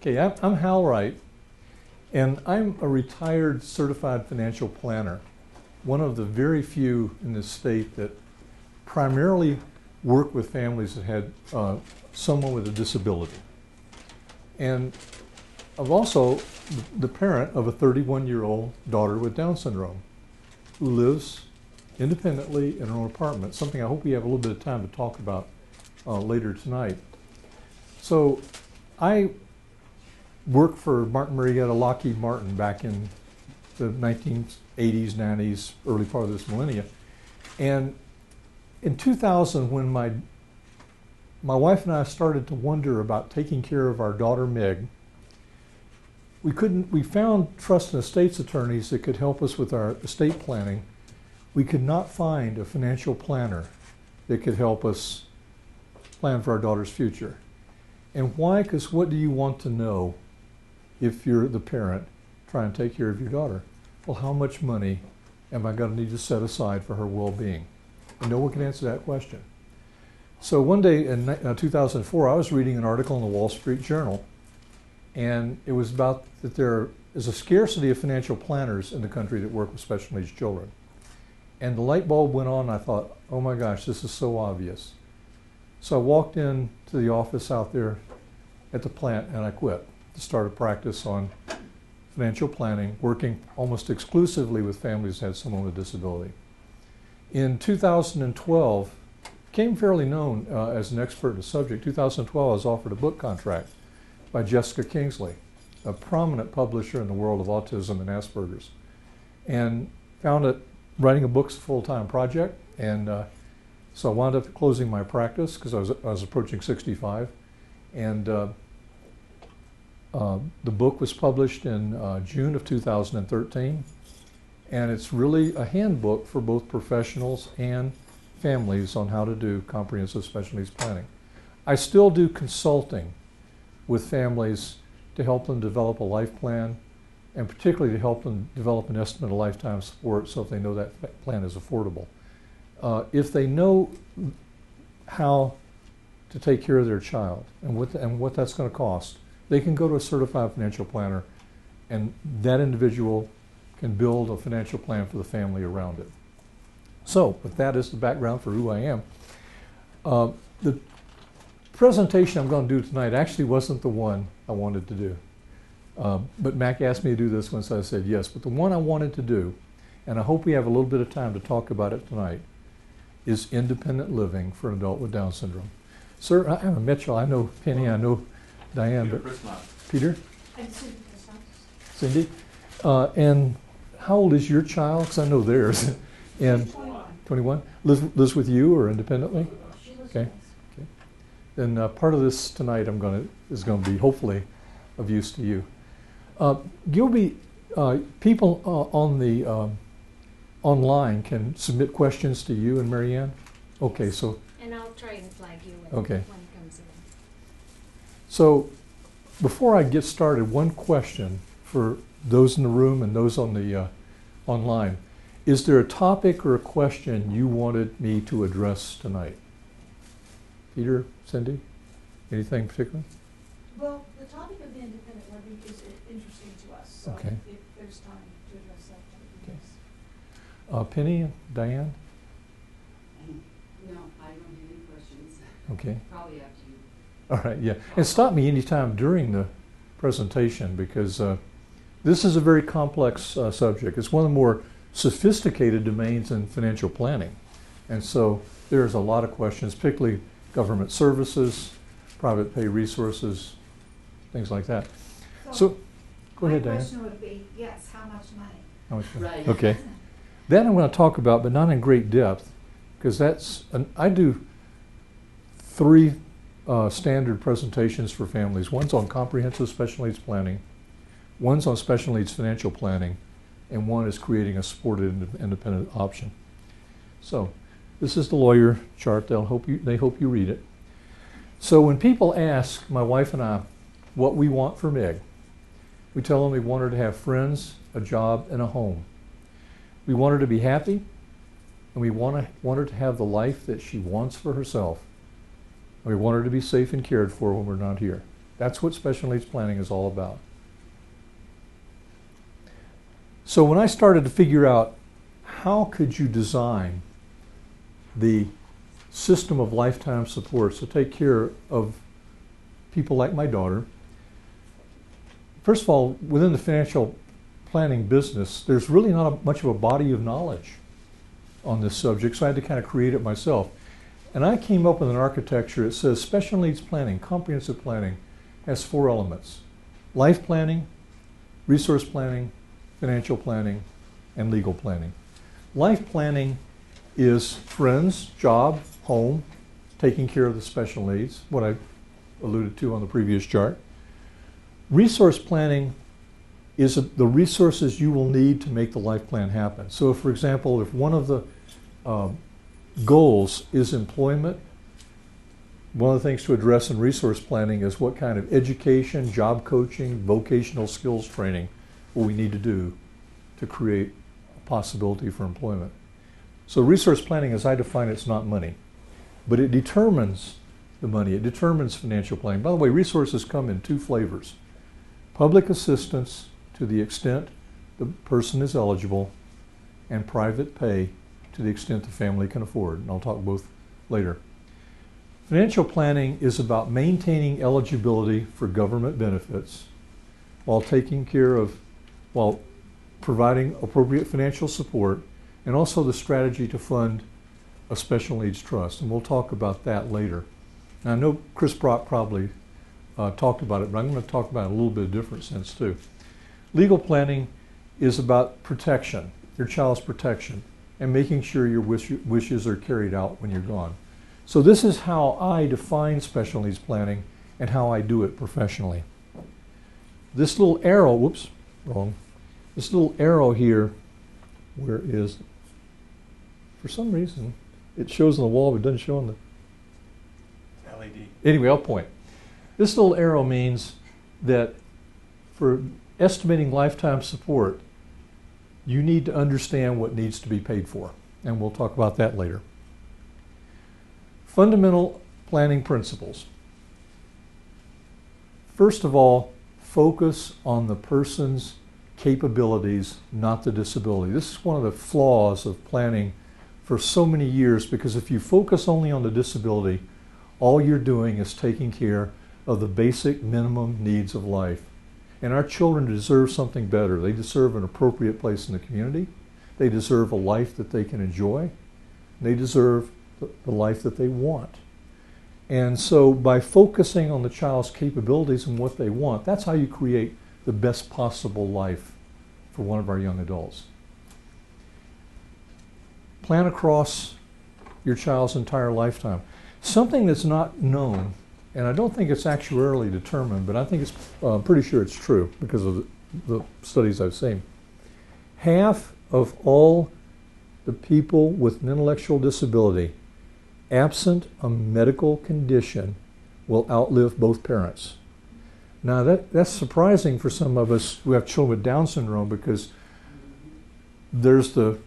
Okay, I'm Hal Wright, and I'm a retired certified financial planner, one of the very few in this state that primarily work with families that had someone with a disability. And I'm also the parent of a 31-year-old daughter with Down syndrome who lives independently in her own apartment, something I hope we have a little bit of time to talk about later tonight. So I worked for Martin Marietta Lockheed Martin back in the 1980s, 90s, early part of this millennia. And in 2000, when my wife and I started to wonder about taking care of our daughter Meg, we found trust and estates attorneys that could help us with our estate planning. We could not find a financial planner that could help us plan for our daughter's future. And why? Because what do you want to know if you're the parent trying to take care of your daughter? Well, how much money am I going to need to set aside for her well-being? And no one can answer that question. So one day in 2004, I was reading an article in the Wall Street Journal, and it was about that there is a scarcity of financial planners in the country that work with special needs children. And the light bulb went on, and I thought, oh my gosh, this is so obvious. So I walked in to the office out there at the plant, and I quit to start a practice on financial planning, working almost exclusively with families that had someone with a disability. In 2012, became fairly known as an expert in the subject. 2012, I was offered a book contract by Jessica Kingsley, a prominent publisher in the world of autism and Asperger's, and found that writing a book's a full-time project. And so I wound up closing my practice because I was approaching 65. And the book was published in June of 2013. And it's really a handbook for both professionals and families on how to do comprehensive special needs planning. I still do consulting with families to help them develop a life plan, and particularly to help them develop an estimate of lifetime support so if they know that plan is affordable. If they know how to take care of their child and what that's going to cost, they can go to a certified financial planner, and that individual can build a financial plan for the family around it. So, with that as the background for who I am, the presentation I'm going to do tonight actually wasn't the one I wanted to do. But Mac asked me to do this one, so I said yes. But the one I wanted to do, and I hope we have a little bit of time to talk about it tonight, is independent living for an adult with Down syndrome. Sir, I haven't met you. I know Penny, I know Diane, but Peter? I'm Cindy. Cindy? And how old is your child? Because I know theirs. And 21. Lives with you or independently? Okay. Okay. Then part of this tonight is going to be hopefully of use to you. Gilby, people on the online can submit questions to you and Marianne. Okay, so. And I'll try and flag you when it comes in. So before I get started, one question for those in the room and those on the online. Is there a topic or a question you wanted me to address tonight? Peter, Cindy, anything particular? Well, the topic of the independent living is interesting to us, so okay. If there's time to address that, that would be nice. Penny and Diane? No, I don't have any questions. Okay. Probably up to you. All right, yeah. And stop me anytime during the presentation because this is a very complex subject. It's one of the more sophisticated domains in financial planning. And so there's a lot of questions, particularly government services, private pay resources, things like that. So go ahead, Diane. My question would be, yes, how much money? How much money? Right. Okay. That I'm going to talk about, but not in great depth, because I do 3 standard presentations for families. One's on comprehensive special needs planning, one's on special needs financial planning, and one is creating a supported independent option. So this is the lawyer chart. They hope you read it. So when people ask my wife and I what we want for Meg, we tell them we want her to have friends, a job, and a home. We want her to be happy, and we want her to have the life that she wants for herself. And we want her to be safe and cared for when we're not here. That's what special needs planning is all about. So when I started to figure out how could you design the system of lifetime support to take care of people like my daughter, first of all, within the financial planning business, there's really not much of a body of knowledge on this subject, so I had to kind of create it myself. And I came up with an architecture that says special needs planning, comprehensive planning, has 4 elements: life planning, resource planning, financial planning, and legal planning. Life planning is friends, job, home, taking care of the special needs, what I alluded to on the previous chart. Resource planning is the resources you will need to make the life plan happen. So if, for example, if one of the goals is employment, one of the things to address in resource planning is what kind of education, job coaching, vocational skills training will we need to do to create a possibility for employment. So resource planning, as I define it, is not money, but it determines the money. It determines financial planning. By the way, resources come in 2 flavors: public assistance to the extent the person is eligible, and private pay to the extent the family can afford. And I'll talk both later. Financial planning is about maintaining eligibility for government benefits while while providing appropriate financial support, and also the strategy to fund a special needs trust. And we'll talk about that later. Now, I know Chris Brock probably talked about it, but I'm going to talk about it in a little bit of different sense too. Legal planning is about protection, your child's protection, and making sure your wishes are carried out when you're gone. So this is how I define special needs planning and how I do it professionally. This little arrow, whoops, wrong. This little arrow here, where is, for some reason, it shows on the wall, but it doesn't show on the LED. Anyway, I'll point. This little arrow means that for estimating lifetime support, you need to understand what needs to be paid for, and we'll talk about that later. Fundamental planning principles. First of all, focus on the person's capabilities, not the disability. This is one of the flaws of planning for so many years, because if you focus only on the disability, all you're doing is taking care of the basic minimum needs of life. And our children deserve something better. They deserve an appropriate place in the community. They deserve a life that they can enjoy. They deserve the life that they want. And so by focusing on the child's capabilities and what they want, that's how you create the best possible life for one of our young adults. Plan across your child's entire lifetime. Something that's not known, and I don't think it's actuarially determined, but I think it's pretty sure it's true because of the studies I've seen. Half of all the people with an intellectual disability, absent a medical condition, will outlive both parents. Now that's surprising for some of us who have children with Down syndrome, because there's the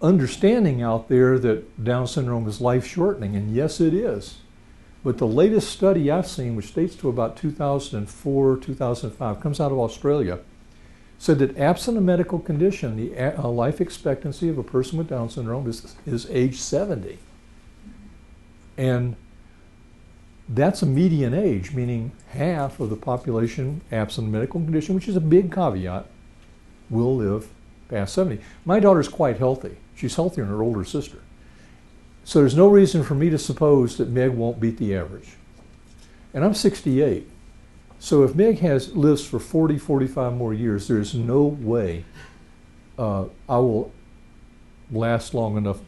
understanding out there that Down syndrome is life-shortening, and yes, it is. But the latest study I've seen, which dates to about 2004, 2005, comes out of Australia, said that absent a medical condition, the life expectancy of a person with Down syndrome is age 70. And that's a median age, meaning half of the population, absent a medical condition, which is a big caveat, will live past 70. My daughter's quite healthy. She's healthier than her older sister. So there's no reason for me to suppose that Meg won't beat the average. And I'm 68. So if Meg lives for 40, 45 more years, there's no way I will last long enough.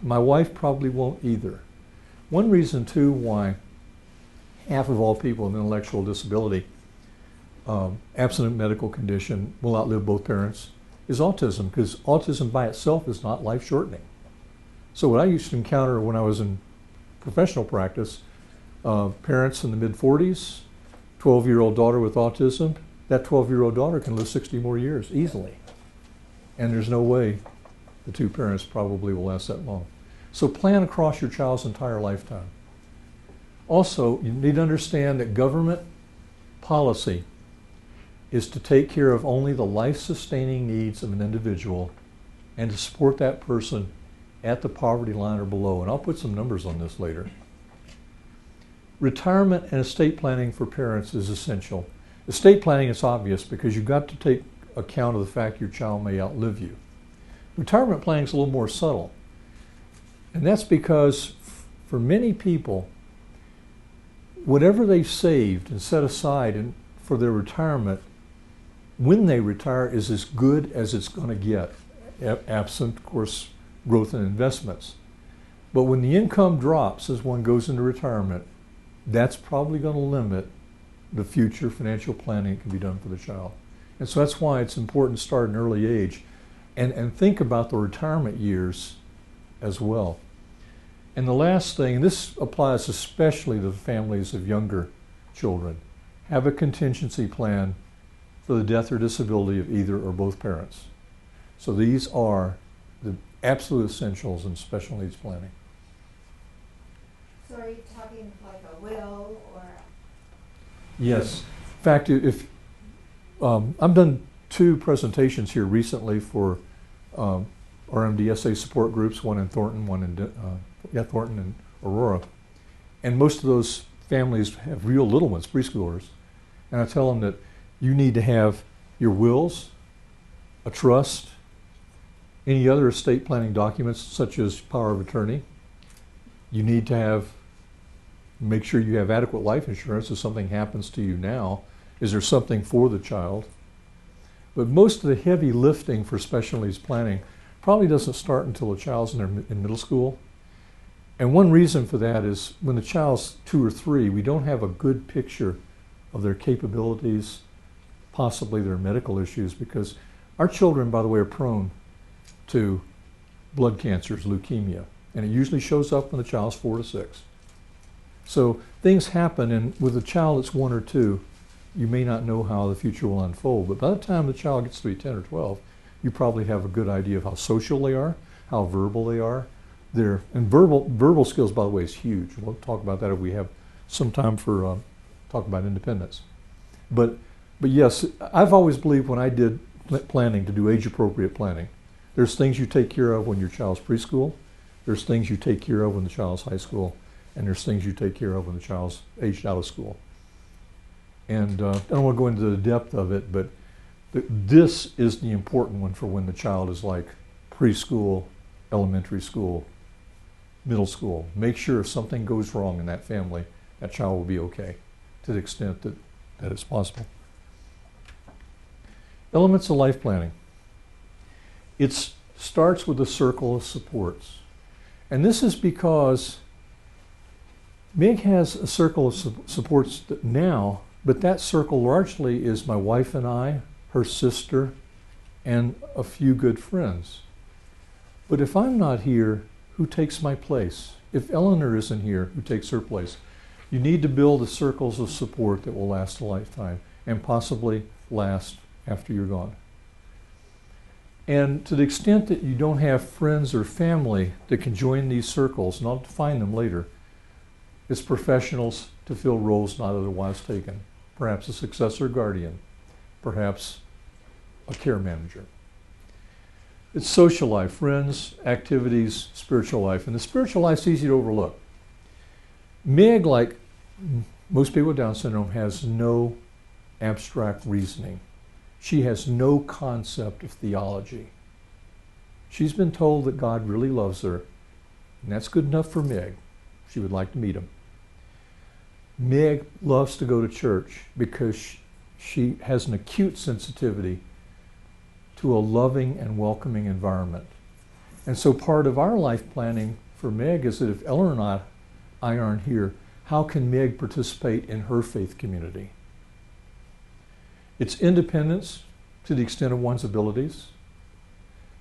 My wife probably won't either. One reason, too, why half of all people with intellectual disability, absent a medical condition, will outlive both parents is autism, because autism by itself is not life-shortening. So what I used to encounter when I was in professional practice, parents in the mid-40s, 12-year-old daughter with autism, that 12-year-old daughter can live 60 more years easily. And there's no way the two parents probably will last that long. So plan across your child's entire lifetime. Also, you need to understand that government policy is to take care of only the life-sustaining needs of an individual and to support that person at the poverty line or below. And I'll put some numbers on this later. Retirement and estate planning for parents is essential. Estate planning is obvious because you've got to take account of the fact your child may outlive you. Retirement planning is a little more subtle. And that's because for many people, whatever they've saved and set aside for their retirement, when they retire, is as good as it's going to get, absent, of course, growth in investments. But when the income drops as one goes into retirement, that's probably going to limit the future financial planning that can be done for the child. And so that's why it's important to start at an early age and think about the retirement years as well. And the last thing, and this applies especially to the families of younger children, have a contingency plan for the death or disability of either or both parents. So these are the absolute essentials in special needs planning. So are you talking like a will or? Yes. In fact, if I've done 2 presentations here recently for RMDSA support groups, one in Thornton, one in Thornton and Aurora. And most of those families have real little ones, preschoolers. And I tell them that you need to have your wills, a trust, any other estate planning documents such as power of attorney. You need to make sure you have adequate life insurance if something happens to you now. Is there something for the child? But most of the heavy lifting for special needs planning probably doesn't start until the child's in middle school. And one reason for that is when the child's 2 or 3, we don't have a good picture of their capabilities, possibly their medical issues, because our children, by the way, are prone to blood cancers, leukemia, and it usually shows up when the child's 4 to 6. So things happen, and with a child that's 1 or 2, you may not know how the future will unfold, but by the time the child gets to be 10 or 12, you probably have a good idea of how social they are, how verbal they are. And verbal skills, by the way, is huge. We'll talk about that if we have some time for talk about independence. But yes, I've always believed when I did planning to do age-appropriate planning. There's things you take care of when your child's preschool. There's things you take care of when the child's high school. And there's things you take care of when the child's aged out of school. And I don't want to go into the depth of it, but this is the important one for when the child is like preschool, elementary school, middle school. Make sure if something goes wrong in that family, that child will be okay to the extent that it's possible. Elements of life planning. It starts with a circle of supports. And this is because Meg has a circle of supports now, but that circle largely is my wife and I, her sister, and a few good friends. But if I'm not here, who takes my place? If Eleanor isn't here, who takes her place? You need to build the circles of support that will last a lifetime and possibly last after you're gone. And to the extent that you don't have friends or family that can join these circles, and I'll define them later, it's professionals to fill roles not otherwise taken. Perhaps a successor guardian, perhaps a care manager. It's social life, friends, activities, spiritual life. And the spiritual life's easy to overlook. Meg, like most people with Down syndrome, has no abstract reasoning. She has no concept of theology. She's been told that God really loves her, and that's good enough for Meg. She would like to meet him. Meg loves to go to church because she has an acute sensitivity to a loving and welcoming environment. And so part of our life planning for Meg is that if Eleanor and I aren't here, how can Meg participate in her faith community? It's independence to the extent of one's abilities.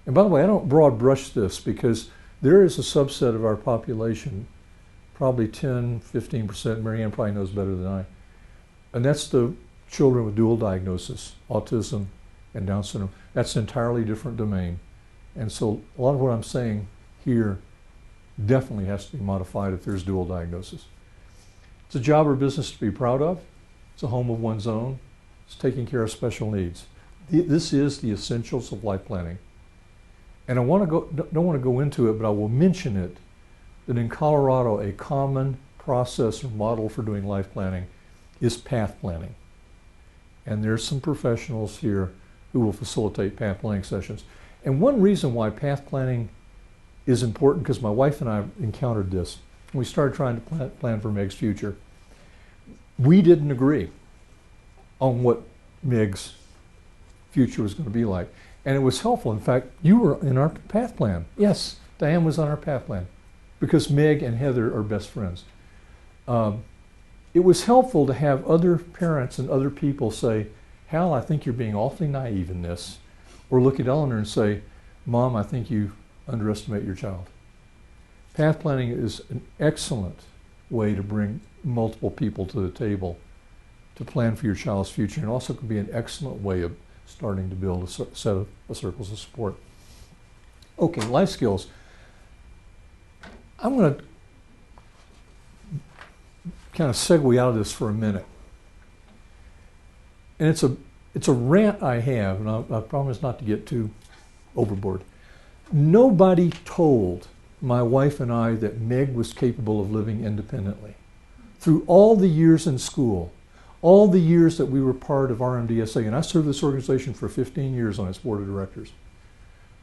And by the way, I don't broad brush this because there is a subset of our population, probably 10, 15%, Marianne probably knows better than I, and that's the children with dual diagnosis, autism and Down syndrome. That's an entirely different domain. And so a lot of what I'm saying here definitely has to be modified if there's dual diagnosis. It's a job or business to be proud of. It's a home of one's own. It's taking care of special needs. This is the essentials of life planning. And I don't want to go into it, but I will mention it, that in Colorado, a common process or model for doing life planning is path planning. And there's some professionals here who will facilitate path planning sessions. And one reason why path planning is important, because my wife and I encountered this when we started trying to plan for Meg's future. We didn't agree on what Meg's future was going to be like. And it was helpful. In fact, you were in our path plan. Yes, Diane was on our path plan because Meg and Heather are best friends. It was helpful to have other parents and other people say, Hal, I think you're being awfully naive in this. Or look at Eleanor and say, Mom, I think you underestimate your child. Path planning is an excellent way to bring multiple people to the table to plan for your child's future, and also can be an excellent way of starting to build a set of circles of support. Okay, life skills. I'm going to kind of segue out of this for a minute. And it's a rant I have, and I promise not to get too overboard. Nobody told my wife and I that Meg was capable of living independently. Through all the years in school, all the years that we were part of RMDSA, and I served this organization for 15 years on its board of directors,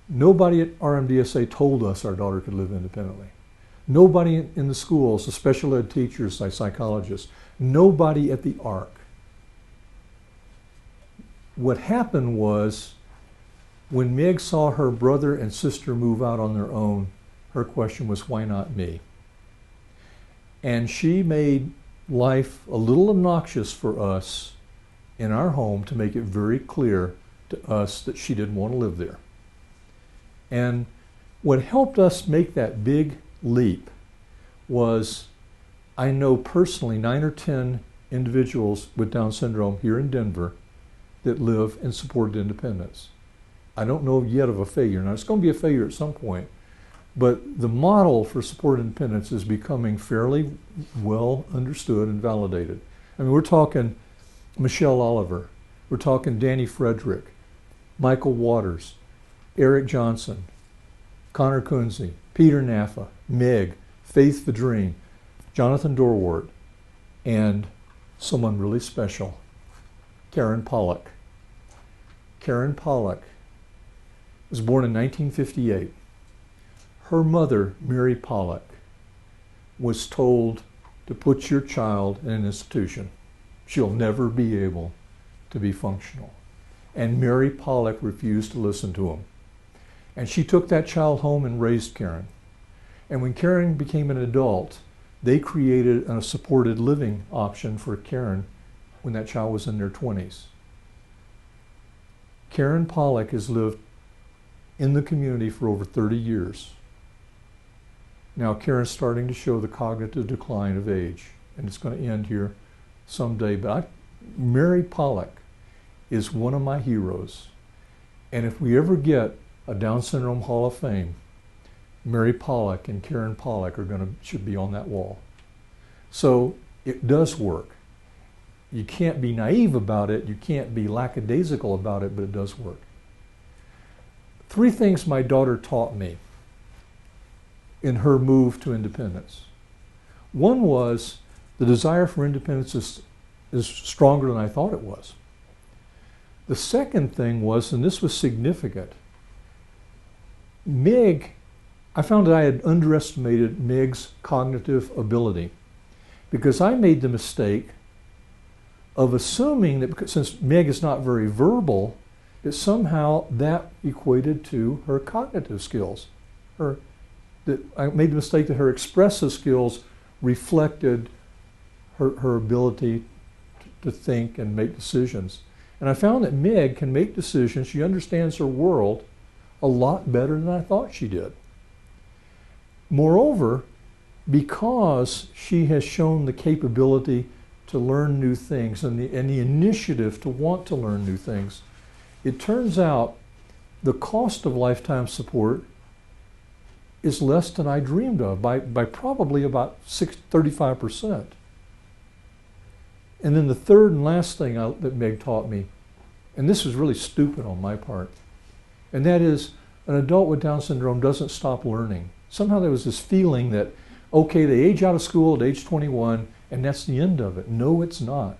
nobody at RMDSA told us our daughter could live independently. Nobody in the schools, the special ed teachers, the psychologists, nobody at the ARC. What happened was, when Meg saw her brother and sister move out on their own, her question was, why not me? And she made life a little obnoxious for us in our home to make it very clear to us that she didn't want to live there. And what helped us make that big leap was, I know personally 9 or 10 individuals with Down syndrome here in Denver that live in supported independence. I don't know yet of a failure. Now, it's going to be a failure at some point, but the model for supported independence is becoming fairly well understood and validated. I mean, we're talking Michelle Oliver, we're talking Danny Frederick, Michael Waters, Eric Johnson, Connor Kunze, Peter Naffa, Meg, Faith Vadrine, Jonathan Dorwart, and someone really special, Karen Pollock. Karen Pollock was born in 1958. Her mother, Mary Pollock, was told to put your child in an institution. She'll never be able to be functional. And Mary Pollock refused to listen to him. And she took that child home and raised Karen. And when Karen became an adult, they created a supported living option for Karen when that child was in their 20s. Karen Pollock has lived in the community for over 30 years. Now Karen's starting to show the cognitive decline of age, and it's going to end here someday. But Mary Pollock is one of my heroes. And if we ever get a Down Syndrome Hall of Fame, Mary Pollock and Karen Pollock should be on that wall. So it does work. You can't be naive about it, you can't be lackadaisical about it, but it does work. 3 things my daughter taught me in her move to independence. One was the desire for independence is stronger than I thought it was. The second thing was, and this was significant, Meg, I found that I had underestimated Meg's cognitive ability because I made the mistake of assuming that since Meg is not very verbal, that somehow that equated to her cognitive skills. I made the mistake that her expressive skills reflected her ability to think and make decisions. And I found that Meg can make decisions, she understands her world a lot better than I thought she did. Moreover, because she has shown the capability to learn new things and the initiative to want to learn new things, it turns out the cost of lifetime support is less than I dreamed of by probably about 35%. And then the third and last thing that Meg taught me, and this was really stupid on my part, and that is an adult with Down syndrome doesn't stop learning. Somehow there was this feeling that, okay, they age out of school at age 21 and that's the end of it. No, it's not.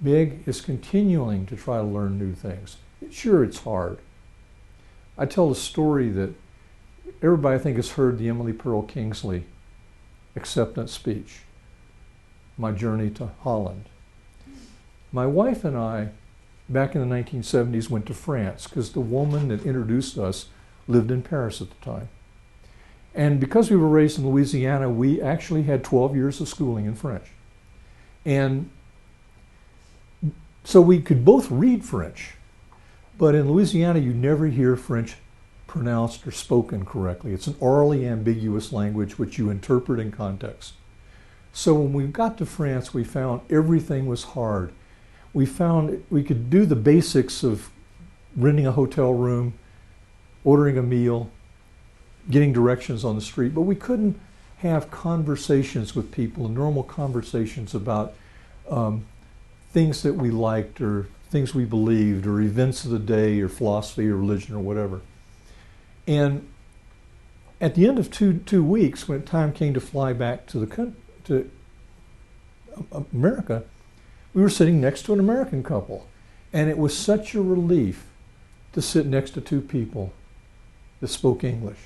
Meg is continuing to try to learn new things. Sure, it's hard. I tell a story that everybody I think has heard the Emily Pearl Kingsley acceptance speech, my journey to Holland. My wife and I, back in the 1970s, went to France because the woman that introduced us lived in Paris at the time. And because we were raised in Louisiana, we actually had 12 years of schooling in French. And so we could both read French, but in Louisiana you never hear French pronounced or spoken correctly. It's an orally ambiguous language which you interpret in context. So when we got to France, we found everything was hard. We found we could do the basics of renting a hotel room, ordering a meal, getting directions on the street, but we couldn't have conversations with people, normal conversations about things that we liked or things we believed or events of the day or philosophy or religion or whatever. And at the end of two weeks, when time came to fly back to America, we were sitting next to an American couple. And it was such a relief to sit next to two people that spoke English.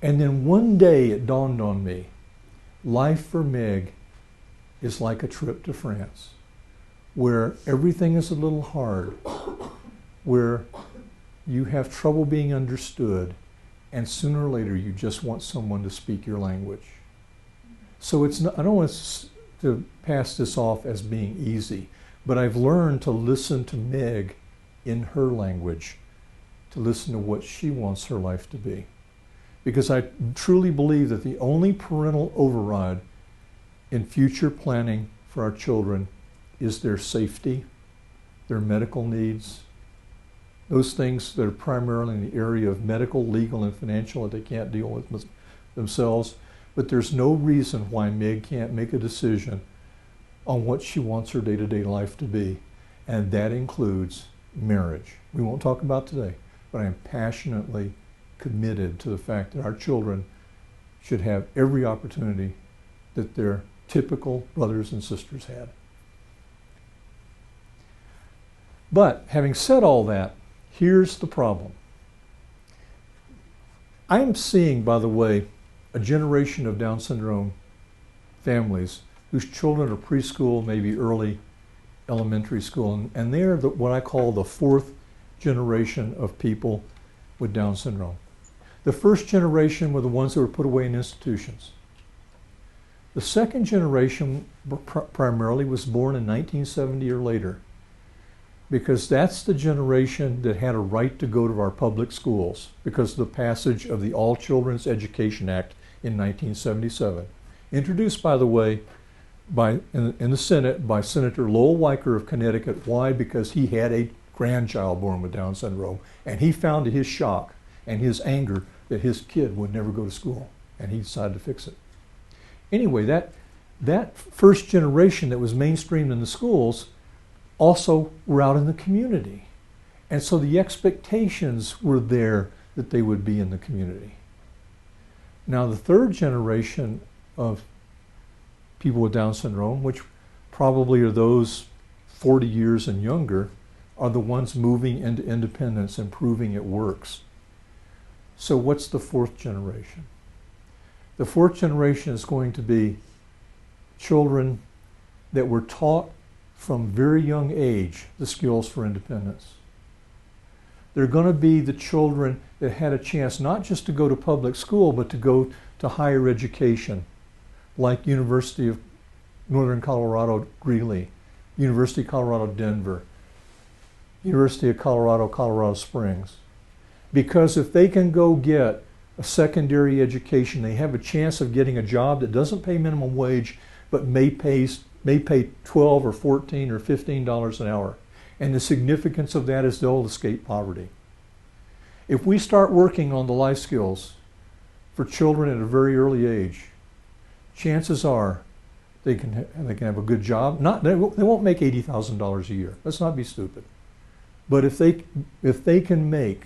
And then one day it dawned on me, life for Meg is like a trip to France, where everything is a little hard, where you have trouble being understood, and sooner or later you just want someone to speak your language. So it's not, I don't want to pass this off as being easy, but I've learned to listen to Meg in her language, to listen to what she wants her life to be. Because I truly believe that the only parental override in future planning for our children is their safety, their medical needs, those things that are primarily in the area of medical, legal, and financial that they can't deal with themselves. But there's no reason why Meg can't make a decision on what she wants her day-to-day life to be, and that includes marriage. We won't talk about today, but I am passionately committed to the fact that our children should have every opportunity that their typical brothers and sisters had. But having said all that, here's the problem. I am seeing, by the way, a generation of Down syndrome families whose children are preschool, maybe early elementary school, and they're what I call the fourth generation of people with Down syndrome. The first generation were the ones that were put away in institutions. The second generation primarily was born in 1970 or later, because that's the generation that had a right to go to our public schools because of the passage of the All Children's Education Act in 1977, introduced, by the way, in the Senate by Senator Lowell Weicker of Connecticut. Why? Because he had a grandchild born with Down syndrome, and he found to his shock and his anger that his kid would never go to school, and he decided to fix it. Anyway, that first generation that was mainstreamed in the schools also were out in the community. And so the expectations were there that they would be in the community. Now the third generation of people with Down syndrome, which probably are those 40 years and younger, are the ones moving into independence and proving it works. So what's the fourth generation? The fourth generation is going to be children that were taught from very young age the skills for independence. They're going to be the children that had a chance not just to go to public school, but to go to higher education, like University of Northern Colorado, Greeley, University of Colorado, Denver, University of Colorado, Colorado Springs. Because if they can go get a secondary education, they have a chance of getting a job that doesn't pay minimum wage, but may pay $12 or $14 or $15 an hour. And the significance of that is they'll escape poverty. If we start working on the life skills for children at a very early age, chances are They can have a good job. They won't make $80,000 a year. Let's not be stupid. But if they can make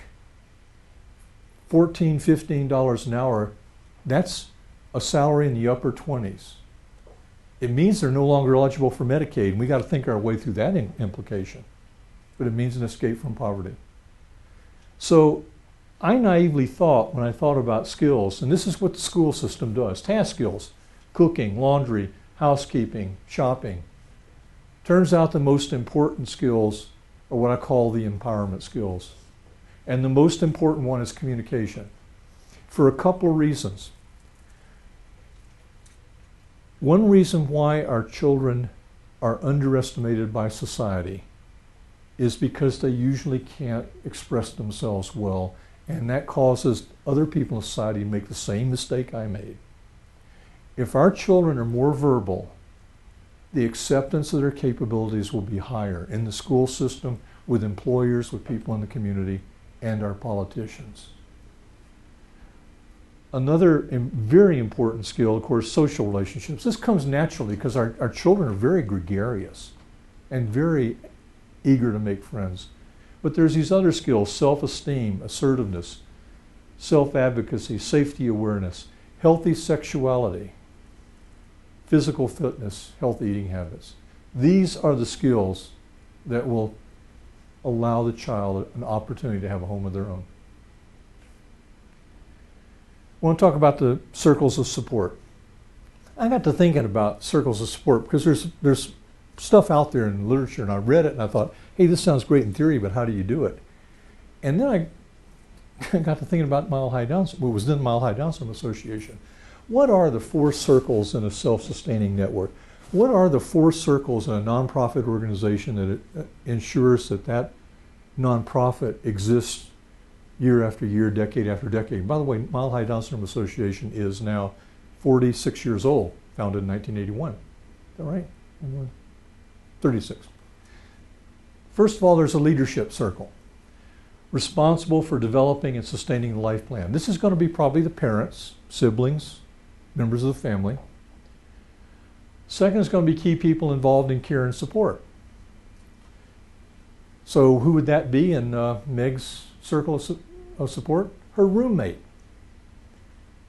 $14, $15 an hour, that's a salary in the upper 20s. It means they're no longer eligible for Medicaid, and we got to think our way through that implication. But it means an escape from poverty. So I naively thought, when I thought about skills, and this is what the school system does, task skills, cooking, laundry, housekeeping, shopping. Turns out the most important skills are what I call the empowerment skills. And the most important one is communication, for a couple of reasons. One reason why our children are underestimated by society is because they usually can't express themselves well, and that causes other people in society to make the same mistake I made. If our children are more verbal, the acceptance of their capabilities will be higher in the school system, with employers, with people in the community, and our politicians. Another very important skill, of course, social relationships. This comes naturally because our children are very gregarious and very eager to make friends. But there's these other skills: self-esteem, assertiveness, self-advocacy, safety awareness, healthy sexuality, physical fitness, healthy eating habits. These are the skills that will allow the child an opportunity to have a home of their own. I want to talk about the circles of support. I got to thinking about circles of support because there's stuff out there in the literature, and I read it and I thought, hey, this sounds great in theory, but how do you do it? And then I got to thinking about what was then Mile High Down Syndrome Association. What are the 4 circles in a self-sustaining network? What are the 4 circles in a nonprofit organization that it ensures that nonprofit exists year after year, decade after decade? By the way, Mile High Down Syndrome Association is now 46 years old, founded in 1981. Is that right? 36. First of all, there's a leadership circle responsible for developing and sustaining the life plan. This is going to be probably the parents, siblings, members of the family. Second is going to be key people involved in care and support. So who would that be in Meg's circle of support? Her roommate.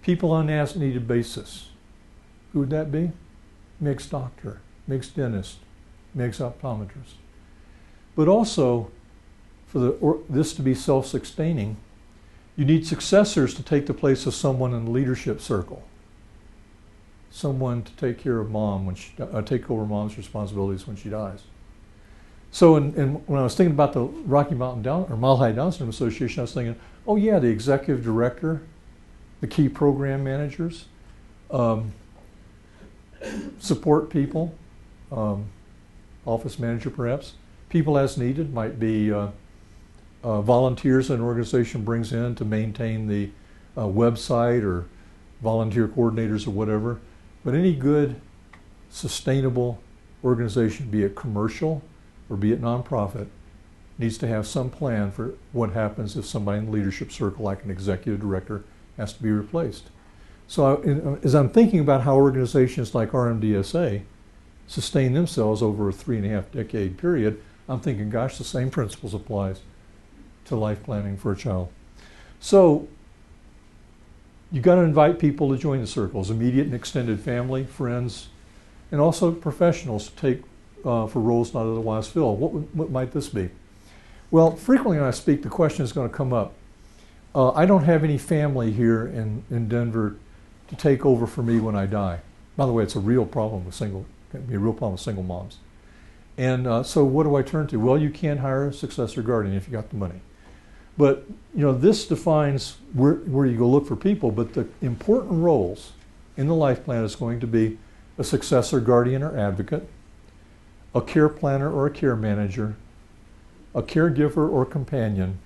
People on an as-needed basis. Who would that be? Meg's doctor, Meg's dentist, Meg's optometrist. But also, for this to be self-sustaining, you need successors to take the place of someone in the leadership circle. Someone to take care of mom when take over mom's responsibilities when she dies. So when I was thinking about the Rocky Mountain or Mile High Down Syndrome Association, I was thinking, oh yeah, the executive director, the key program managers, support people, office manager perhaps. People as needed might be volunteers an organization brings in to maintain the website, or volunteer coordinators or whatever. But any good, sustainable organization, be it commercial or be it nonprofit, needs to have some plan for what happens if somebody in the leadership circle, like an executive director, has to be replaced. So as I'm thinking about how organizations like RMDSA sustain themselves over a 3.5 decade period, I'm thinking, gosh, the same principles applies to life planning for a child. So you've got to invite people to join the circles, immediate and extended family, friends, and also professionals to take for roles not otherwise filled. What might this be? Well, frequently when I speak, the question is going to come up. I don't have any family here in Denver to take over for me when I die. By the way, it's a real problem with single moms. And so what do I turn to? Well, you can hire a successor guardian if you got the money. But this defines where you go look for people, but the important roles in the life plan is going to be a successor guardian or advocate, a care planner or a care manager, a caregiver or companion,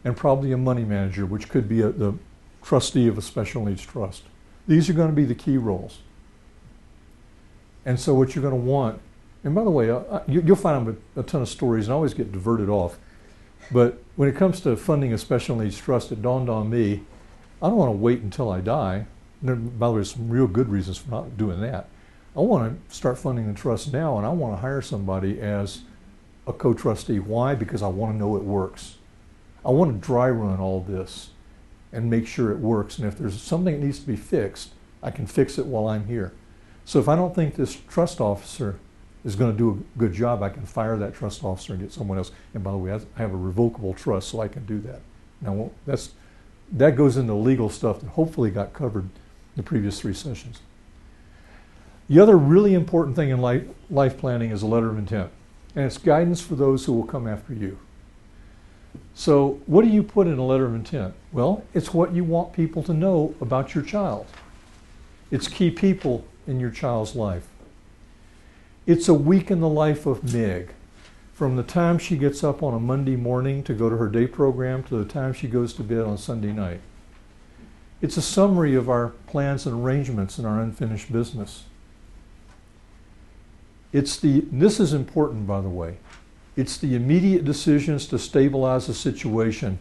and probably a money manager, which could be the trustee of a special needs trust. These are going to be the key roles. And so what you're going to want, and by the way, you'll find a ton of stories, and I always get diverted off. But when it comes to funding a special needs trust, it dawned on me, I don't want to wait until I die. By the way, there's some real good reasons for not doing that. I want to start funding the trust now, and I want to hire somebody as a co-trustee. Why? Because I want to know it works. I want to dry run all this and make sure it works. And if there's something that needs to be fixed, I can fix it while I'm here. So if I don't think this trust officer is going to do a good job, I can fire that trust officer and get someone else. And by the way, I have a revocable trust, so I can do that. Now, that goes into legal stuff that hopefully got covered in the previous 3 sessions. The other really important thing in life planning is a letter of intent. And it's guidance for those who will come after you. So what do you put in a letter of intent? Well, it's what you want people to know about your child. It's key people in your child's life. It's a week in the life of Meg. From the time she gets up on a Monday morning to go to her day program to the time she goes to bed on Sunday night. It's a summary of our plans and arrangements in our unfinished business. This is important, by the way. It's the immediate decisions to stabilize the situation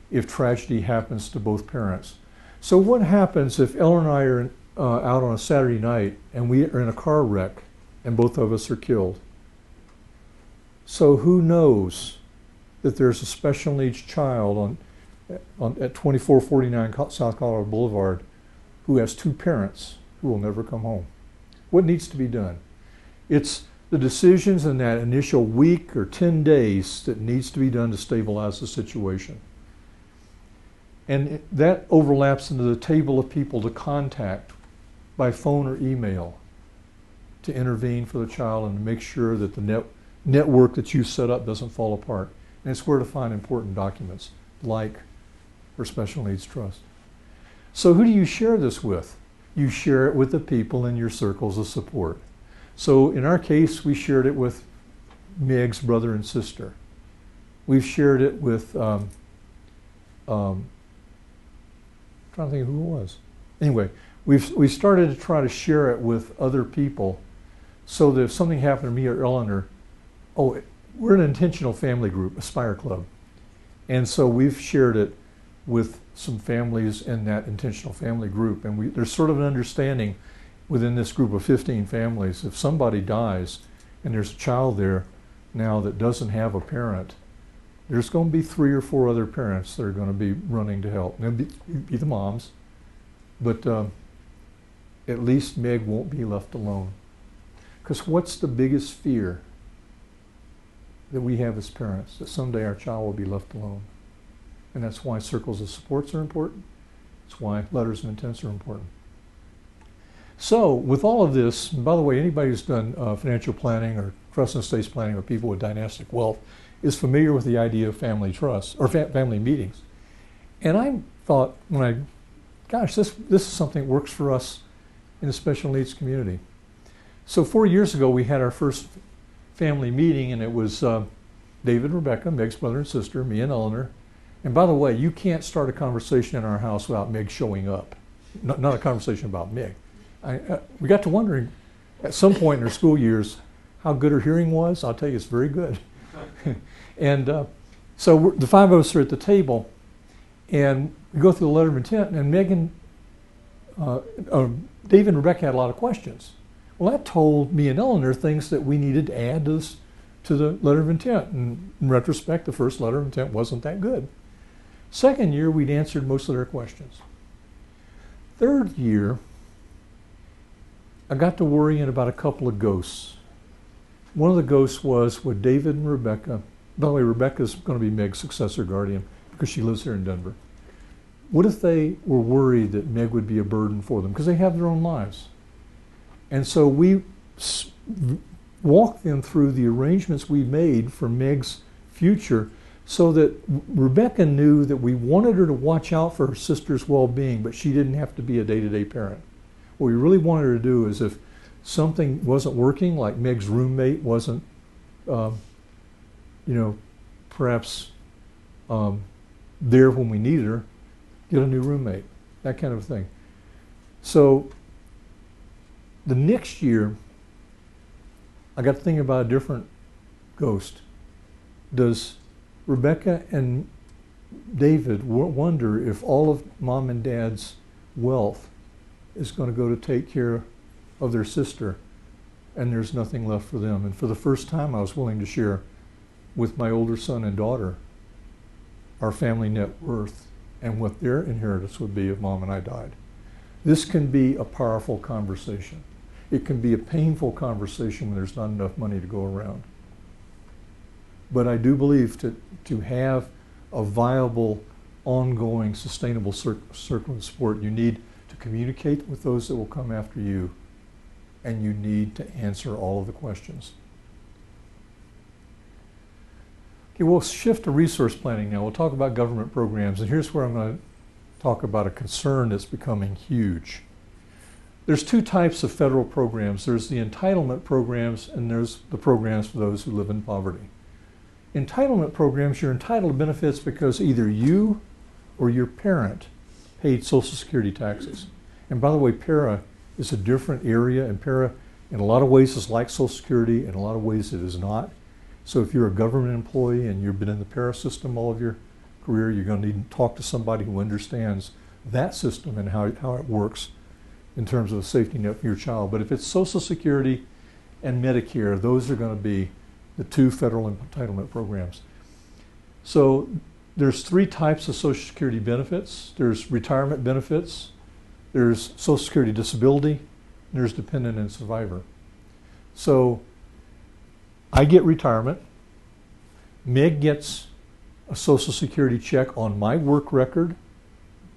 if tragedy happens to both parents. So what happens if Ella and I are out on a Saturday night and we are in a car wreck and both of us are killed? So who knows that there's a special needs child at 2449 South Colorado Boulevard who has 2 parents who will never come home? What needs to be done? It's the decisions in that initial week or 10 days that needs to be done to stabilize the situation. And that overlaps into the table of people to contact by phone or email to intervene for the child and to make sure that the network that you set up doesn't fall apart. And it's where to find important documents like her special needs trust. So who do you share this with? You share it with the people in your circles of support. So in our case, we shared it with Meg's brother and sister. We've shared it with, I'm trying to think of who it was. Anyway, we started to try to share it with other people so that if something happened to me or Eleanor, we're an intentional family group, Aspire Club. And so we've shared it with some families in that intentional family group. And there's sort of an understanding within this group of 15 families, if somebody dies and there's a child there now that doesn't have a parent, there's going to be 3 or 4 other parents that are going to be running to help. They'll be the moms, but at least Meg won't be left alone. Because what's the biggest fear that we have as parents? That someday our child will be left alone. And that's why circles of supports are important. That's why letters of intents are important. So with all of this, and by the way, anybody who's done financial planning or trust and estates planning or people with dynastic wealth is familiar with the idea of family trusts or family meetings. And I thought, gosh, this is something that works for us in the special needs community. So 4 years ago, we had our first family meeting, and it was David and Rebecca, Meg's brother and sister, me and Eleanor. And by the way, you can't start a conversation in our house without Meg showing up. Not a conversation about Meg. We got to wondering at some point in her school years how good her hearing was. I'll tell you, it's very good. And so the 5 of us are at the table, and we go through the letter of intent, and David and Rebecca had a lot of questions. Well, that told me and Eleanor things that we needed to add to the letter of intent. And in retrospect, the first letter of intent wasn't that good. Second year, we'd answered most of their questions. Third year, I got to worrying about a couple of ghosts. One of the ghosts was with David and Rebecca. By the way, Rebecca's going to be Meg's successor guardian because she lives here in Denver. What if they were worried that Meg would be a burden for them? Because they have their own lives. And so we walked them through the arrangements we made for Meg's future so that Rebecca knew that we wanted her to watch out for her sister's well-being, but she didn't have to be a day-to-day parent. What we really wanted her to do is if something wasn't working, like Meg's roommate wasn't, perhaps there when we needed her, get a new roommate, that kind of thing. So the next year, I got to thinking about a different ghost. Does Rebecca and David wonder if all of Mom and Dad's wealth is going to go to take care of their sister and there's nothing left for them. And for the first time, I was willing to share with my older son and daughter our family net worth and what their inheritance would be if Mom and I died. This can be a powerful conversation. It can be a painful conversation when there's not enough money to go around. But I do believe to have a viable, ongoing, sustainable circle of support, you need to communicate with those that will come after you, and you need to answer all of the questions. Okay, we'll shift to resource planning now. We'll talk about government programs, and here's where I'm going to talk about a concern that's becoming huge. There's two types of federal programs. There's the entitlement programs, and there's the programs for those who live in poverty. Entitlement programs, you're entitled to benefits because either you or your parent paid Social Security taxes. And by the way, para is a different area, and para in a lot of ways is like Social Security, in a lot of ways it is not. So if you're a government employee and you've been in the para system all of your career, you're going to need to talk to somebody who understands that system and how it works in terms of a safety net for your child. But if it's Social Security and Medicare, those are going to be the two federal entitlement programs. So there's three types of Social Security benefits. There's retirement benefits, there's Social Security disability, and there's dependent and survivor. So I get retirement. Meg gets a Social Security check on my work record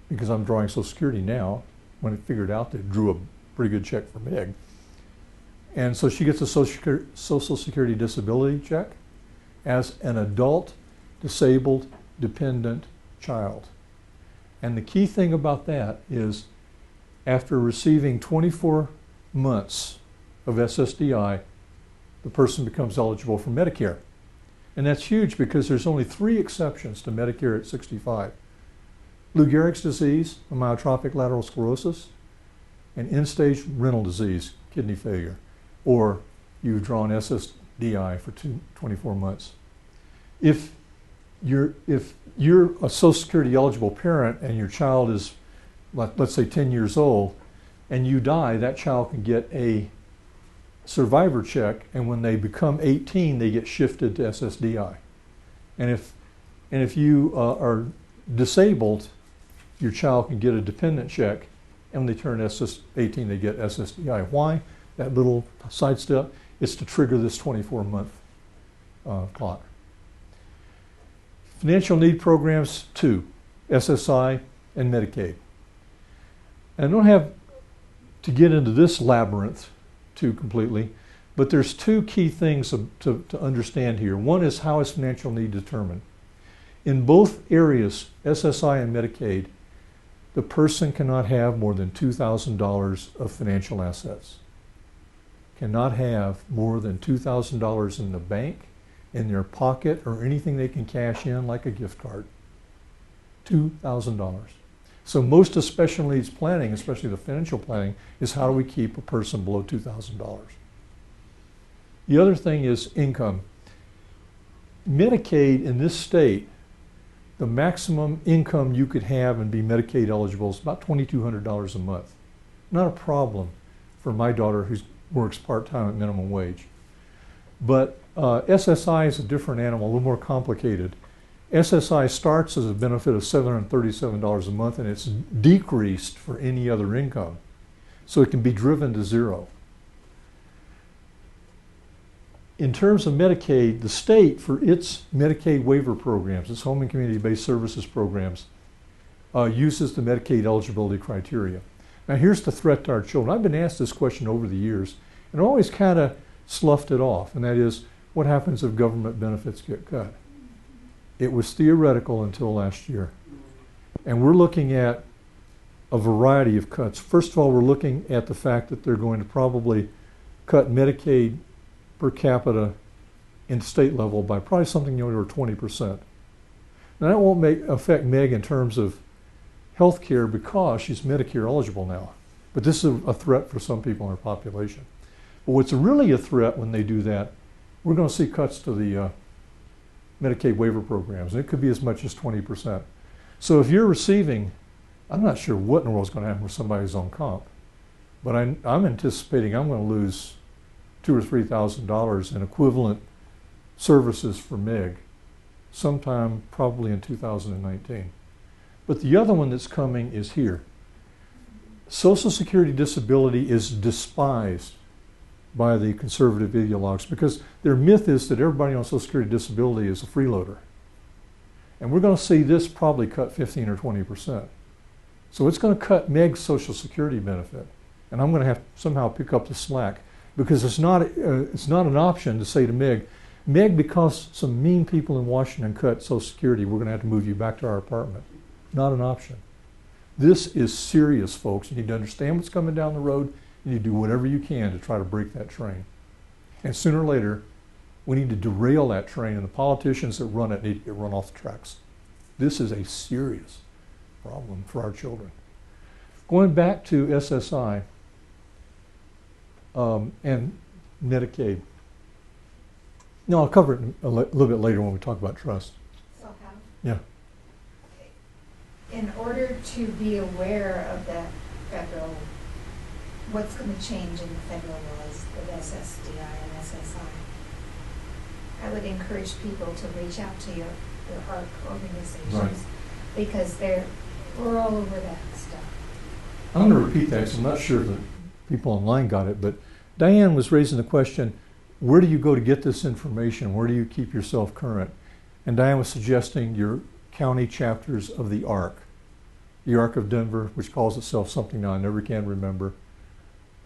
because I'm drawing Social Security now. When I figured out that it drew a pretty good check for Meg. And so she gets a Social Security disability check as an adult, disabled, dependent child. And the key thing about that is after receiving 24 months of SSDI, the person becomes eligible for Medicare. And that's huge because there's only 3 exceptions to Medicare at 65. Lou Gehrig's disease, amyotrophic lateral sclerosis, and end-stage renal disease, kidney failure, or you've drawn SSDI for 24 months. If you're a Social Security eligible parent and your child is, let's say 10 years old, and you die, that child can get a survivor check, and when they become 18, they get shifted to SSDI. And if you are disabled, your child can get a dependent check, and when they turn 18, they get SSDI. Why? That little sidestep is to trigger this 24-month clock. Financial need programs, 2, SSI and Medicaid. And I don't have to get into this labyrinth too completely, but there's 2 key things to understand here. One is, how is financial need determined? In both areas, SSI and Medicaid, the person cannot have more than $2,000 of financial assets. Cannot have more than $2,000 in the bank, in their pocket, or anything they can cash in like a gift card. $2,000. So most of special needs planning, especially the financial planning, is how do we keep a person below $2,000. The other thing is income. Medicaid in this state, the maximum income you could have and be Medicaid eligible is about $2,200 a month. Not a problem for my daughter who works part-time at minimum wage. But SSI is a different animal, a little more complicated. SSI starts as a benefit of $737 a month, and it's decreased for any other income. So it can be driven to 0. In terms of Medicaid, the state, for its Medicaid waiver programs, its home and community-based services programs, uses the Medicaid eligibility criteria. Now here's the threat to our children. I've been asked this question over the years, and I always kind of sloughed it off, and that is, what happens if government benefits get cut? It was theoretical until last year. And we're looking at a variety of cuts. First of all, we're looking at the fact that they're going to probably cut Medicaid per capita in state level by probably something over 20%. Now that won't affect Meg in terms of health care because she's Medicare eligible now. But this is a threat for some people in our population. But what's really a threat when they do that, we're going to see cuts to the Medicaid waiver programs, and it could be as much as 20%. So if you're receiving, I'm not sure what in the world is going to happen with somebody who's on comp, but I'm anticipating I'm going to lose $2,000 or $3,000 in equivalent services for MIG sometime probably in 2019. But the other one that's coming is here. Social Security disability is despised by the conservative ideologues because their myth is that everybody on Social Security disability is a freeloader. And we're going to see this probably cut 15 or 20%. So it's going to cut MEG's Social Security benefit. And I'm going to have to somehow pick up the slack because it's not an option to say to MEG, because some mean people in Washington cut Social Security, we're going to have to move you back to our apartment. Not an option. This is serious, folks. You need to understand what's coming down the road. You need to do whatever you can to try to break that train. And sooner or later, we need to derail that train, and the politicians that run it need to get run off the tracks. This is a serious problem for our children. Going back to SSI and Medicaid. No, I'll cover it a little bit later when we talk about trust. So how? Yeah. In order to be aware of that federal, what's going to change in the federal laws of SSDI and SSI, I would encourage people to reach out to your ARC organizations, right, because we're all over that stuff. I'm going to repeat that because I'm not sure that people online got it, but Diane was raising the question, where do you go to get this information? Where do you keep yourself current? And Diane was suggesting your county chapters of the ARC. The ARC of Denver, which calls itself something now I never can remember.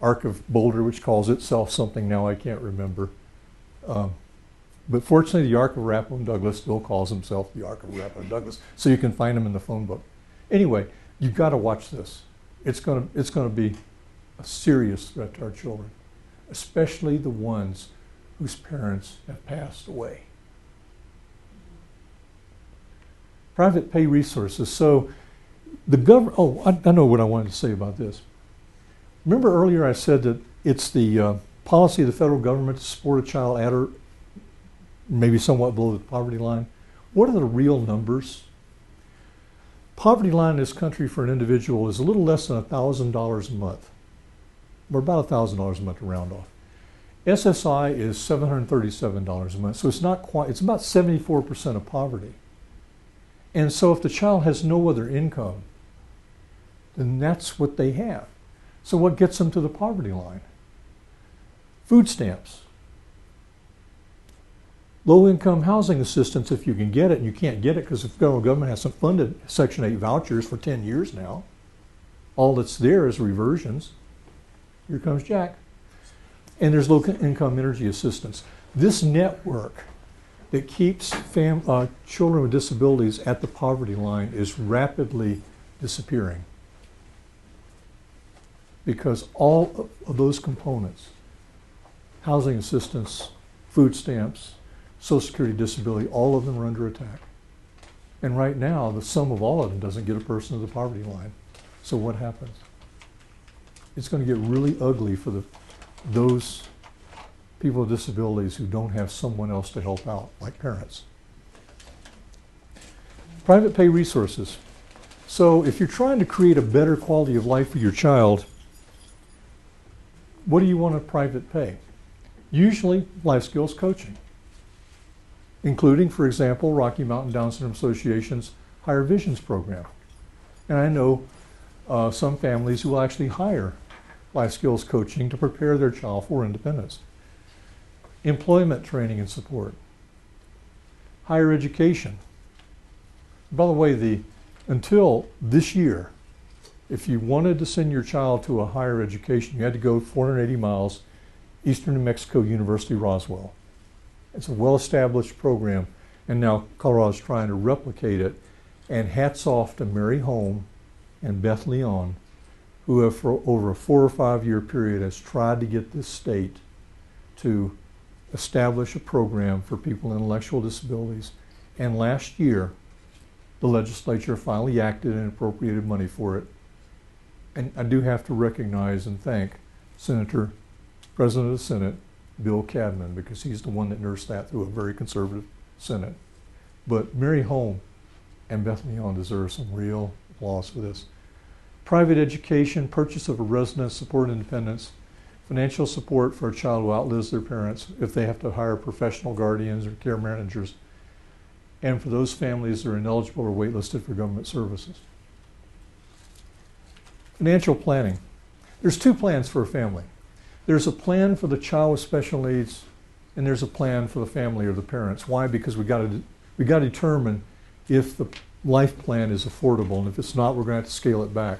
ARC of Boulder, which calls itself something now I can't remember. But fortunately, the ARC of Arapahoe and Douglas still calls himself the ARC of Arapahoe and Douglas, so you can find him in the phone book. Anyway, you've got to watch this. It's going to be a serious threat to our children, especially the ones whose parents have passed away. Private pay resources. So the government, I know what I wanted to say about this. Remember earlier I said that it's the policy of the federal government to support a child at or maybe somewhat below the poverty line. What are the real numbers? Poverty line in this country for an individual is a little less than $1,000 a month, or about $1,000 a month to round off. SSI is $737 a month, so it's not quite, it's about 74% of poverty. And so if the child has no other income, then that's what they have. So what gets them to the poverty line? Food stamps. Low-income housing assistance, if you can get it, and you can't get it because the federal government hasn't funded Section 8 vouchers for 10 years now. All that's there is reversions. Here comes Jack. And there's low-income energy assistance. This network that keeps children with disabilities at the poverty line is rapidly disappearing because all of those components, housing assistance, food stamps, Social Security disability, all of them are under attack. And right now, the sum of all of them doesn't get a person to the poverty line. So what happens? It's going to get really ugly for those people with disabilities who don't have someone else to help out, like parents. Private pay resources. So if you're trying to create a better quality of life for your child, what do you want to private pay? Usually life skills coaching, including, for example, Rocky Mountain Down Syndrome Association's Higher Visions program. And I know some families who will actually hire life skills coaching to prepare their child for independence. Employment training and support. Higher education. By the way, until this year, if you wanted to send your child to a higher education, you had to go 480 miles, Eastern New Mexico University, Roswell. It's a well-established program, and now Colorado's trying to replicate it. And hats off to Mary Holm and Beth Leon, who have for over a 4 or 5 year period has tried to get this state to establish a program for people with intellectual disabilities. And last year, the legislature finally acted and appropriated money for it. And I do have to recognize and thank President of the Senate, Bill Cadman, because he's the one that nursed that through a very conservative Senate. But Mary Holm and Beth Leon deserve some real applause for this. Private education, purchase of a residence, support independence, financial support for a child who outlives their parents if they have to hire professional guardians or care managers, and for those families that are ineligible or waitlisted for government services. Financial planning. There's two plans for a family. There's a plan for the child with special needs, and there's a plan for the family or the parents. Why? Because we got to determine if the life plan is affordable, and if it's not, we're going to have to scale it back.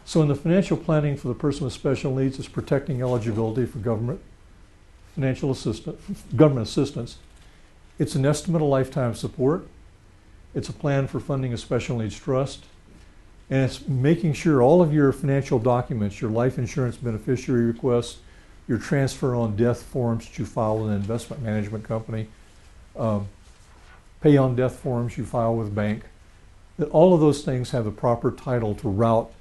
So in the financial planning for the person with special needs, it's protecting eligibility for government assistance. It's an estimate of lifetime support. It's a plan for funding a special needs trust. And it's making sure all of your financial documents, your life insurance beneficiary requests, your transfer on death forms that you file with an investment management company, pay on death forms you file with a bank, that all of those things have the proper title to route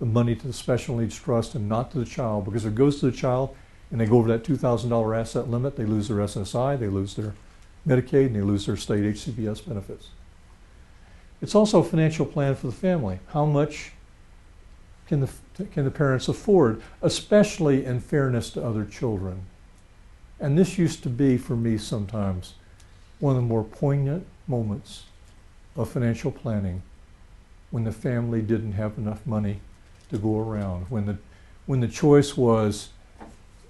the money to the special needs trust and not to the child, because if it goes to the child and they go over that $2,000 asset limit, they lose their SSI, they lose their Medicaid, and they lose their state HCBS benefits. It's also a financial plan for the family. How much can the parents afford, especially in fairness to other children? And this used to be, for me sometimes, one of the more poignant moments of financial planning, when the family didn't have enough money to go around, when the choice was,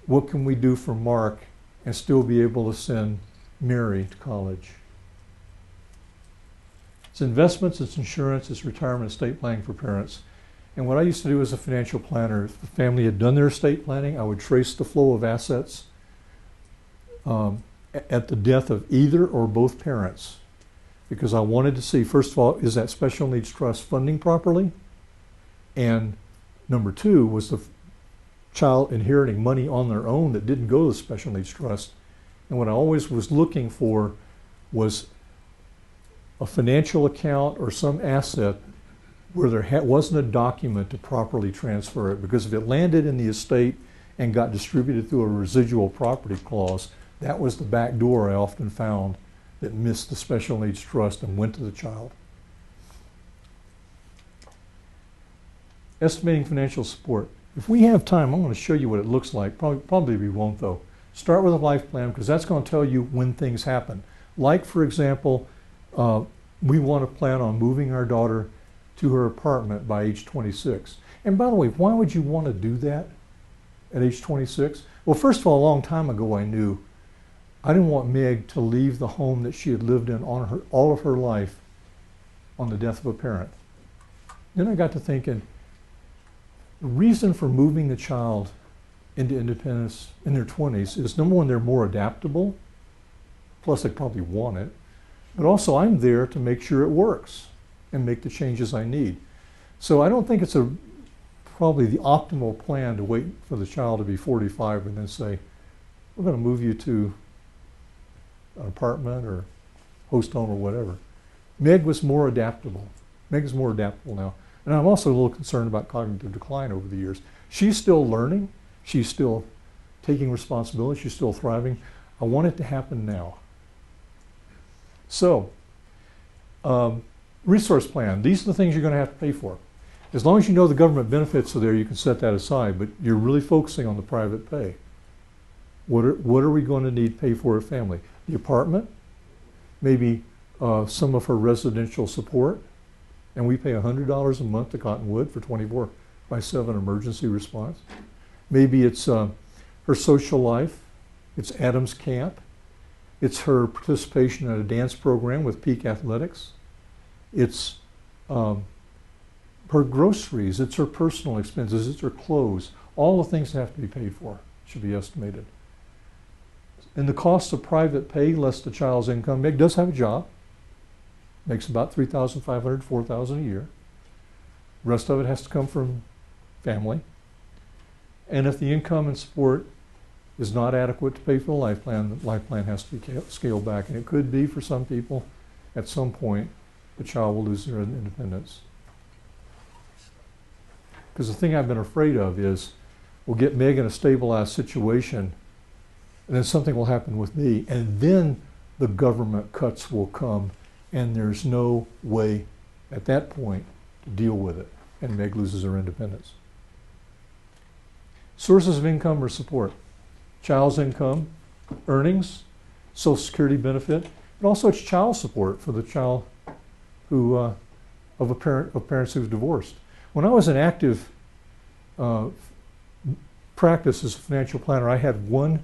what can we do for Mark and still be able to send Mary to college? It's investments, it's insurance, it's retirement, estate planning for parents. And what I used to do as a financial planner, if the family had done their estate planning, I would trace the flow of assets at the death of either or both parents, because I wanted to see, first of all, is that special needs trust funding properly? And number two, was the child inheriting money on their own that didn't go to the special needs trust? And what I always was looking for was a financial account or some asset where there wasn't a document to properly transfer it, because if it landed in the estate and got distributed through a residual property clause, that was the back door I often found that missed the special needs trust and went to the child. Estimating financial support. If we have time, I'm going to show you what it looks like. Probably we won't, though. Start with a life plan, because that's going to tell you when things happen. Like, for example, we want to plan on moving our daughter to her apartment by age 26. And by the way, why would you want to do that at age 26? Well, first of all, a long time ago I knew I didn't want Meg to leave the home that she had lived in all of her life on the death of a parent. Then I got to thinking, the reason for moving the child into independence in their 20s is, number one, they're more adaptable, plus they probably want it, but also I'm there to make sure it works and make the changes I need. So I don't think it's probably the optimal plan to wait for the child to be 45 and then say, we're going to move you to an apartment or host home or whatever. Meg was more adaptable. Meg is more adaptable now. And I'm also a little concerned about cognitive decline over the years. She's still learning. She's still taking responsibility. She's still thriving. I want it to happen now. So, resource plan. These are the things you're going to have to pay for. As long as you know the government benefits are there, you can set that aside, but you're really focusing on the private pay. What are we going to need to pay for a family? The apartment, maybe some of her residential support, and we pay $100 a month to Cottonwood for 24/7 emergency response. Maybe it's her social life, it's Adams Camp, it's her participation in a dance program with Peak Athletics, it's her groceries, it's her personal expenses, it's her clothes. All the things that have to be paid for should be estimated. And the cost of private pay less the child's income. Meg does have a job, makes about $3,500, $4,000 a year. The rest of it has to come from family. And if the income and support is not adequate to pay for the life plan has to be scaled back. And it could be, for some people, at some point, the child will lose their independence. Because the thing I've been afraid of is we'll get Meg in a stabilized situation, and then something will happen with me, and then the government cuts will come, and there's no way at that point to deal with it, and Meg loses her independence. Sources of income or support. Child's income, earnings, Social Security benefit, and also it's child support for the child who, of parents who've divorced. When I was in active practice as a financial planner, I had one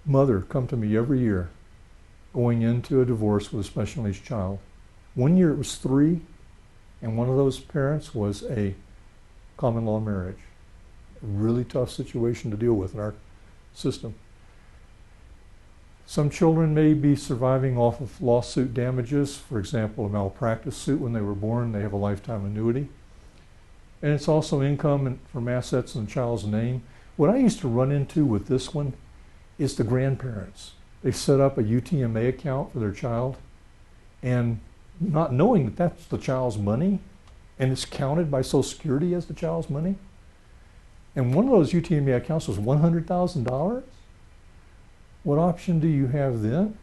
mother come to me every year going into a divorce with a special needs child. One year it was 3, and one of those parents was a common law marriage. A really tough situation to deal with in our system. Some children may be surviving off of lawsuit damages, for example, a malpractice suit when they were born, they have a lifetime annuity. And it's also income from assets in the child's name. What I used to run into with this one is the grandparents. They set up a UTMA account for their child, and not knowing that that's the child's money, and it's counted by Social Security as the child's money. And one of those UTMA accounts was $100,000. What option do you have then?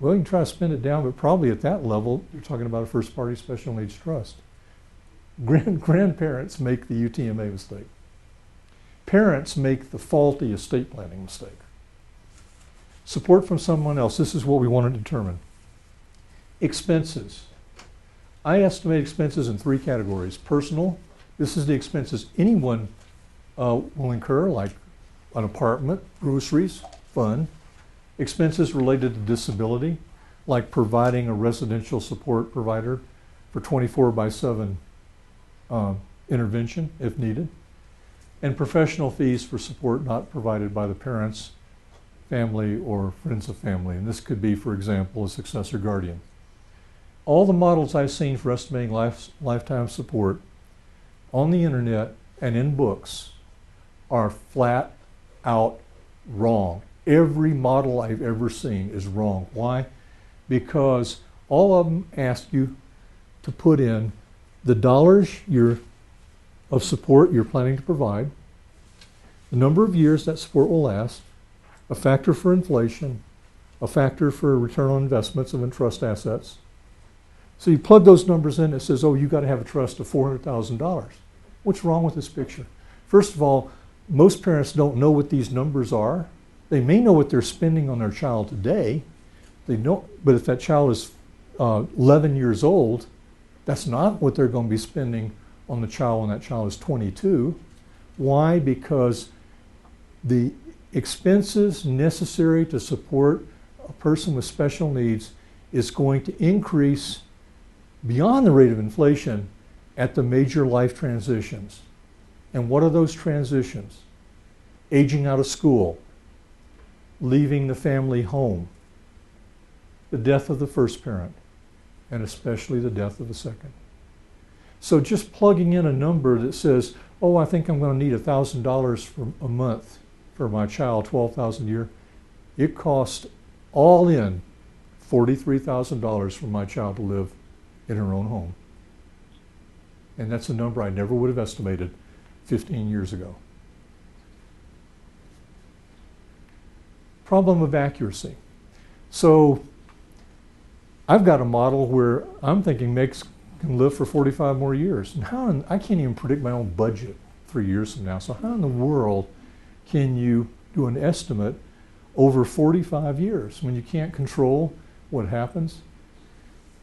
Well, you can try to spend it down, but probably at that level, you're talking about a first-party special needs trust. Grandparents make the UTMA mistake. Parents make the faulty estate planning mistake. Support from someone else. This is what we want to determine. Expenses. I estimate expenses in 3 categories. Personal. This is the expenses anyone will incur, like an apartment, groceries, fun. Expenses related to disability, like providing a residential support provider for 24/7 intervention if needed. And professional fees for support not provided by the parents, family, or friends of family. And this could be, for example, a successor guardian. All the models I've seen for estimating lifetime support on the internet and in books are flat out wrong. Every model I've ever seen is wrong. Why? Because all of them ask you to put in the dollars of support you're planning to provide, the number of years that support will last, a factor for inflation, a factor for return on investments of trust assets. So you plug those numbers in, it says, oh, you got to have a trust of $400,000. What's wrong with this picture? First of all, most parents don't know what these numbers are. They may know what they're spending on their child today. They don't, but if that child is 11 years old, that's not what they're going to be spending on the child when that child is 22. Why? Because the expenses necessary to support a person with special needs is going to increase beyond the rate of inflation at the major life transitions. And what are those transitions? Aging out of school, leaving the family home, the death of the first parent, and especially the death of the second. So just plugging in a number that says, oh, I think I'm going to need $1,000 for a month for my child, $12,000 a year, it costs all in $43,000 for my child to live in her own home. And that's a number I never would have estimated 15 years ago. Problem of accuracy. So I've got a model where I'm thinking Meg's can live for 45 more years. And I can't even predict my own budget 3 years from now. So how in the world can you do an estimate over 45 years when you can't control what happens?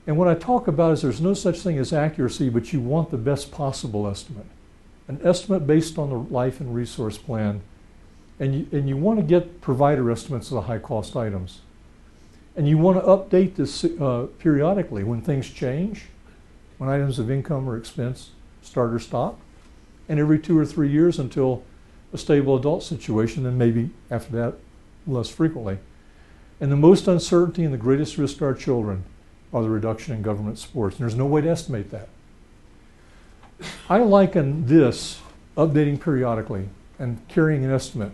And what I talk about is there's no such thing as accuracy, but you want the best possible estimate. An estimate based on the life and resource plan. And you want to get provider estimates of the high cost items. And you want to update this periodically when things change, when items of income or expense start or stop, and every 2 or 3 years until a stable adult situation, and maybe after that less frequently. And the most uncertainty and the greatest risk to our children are the reduction in government supports. And there's no way to estimate that. I liken this updating periodically and carrying an estimate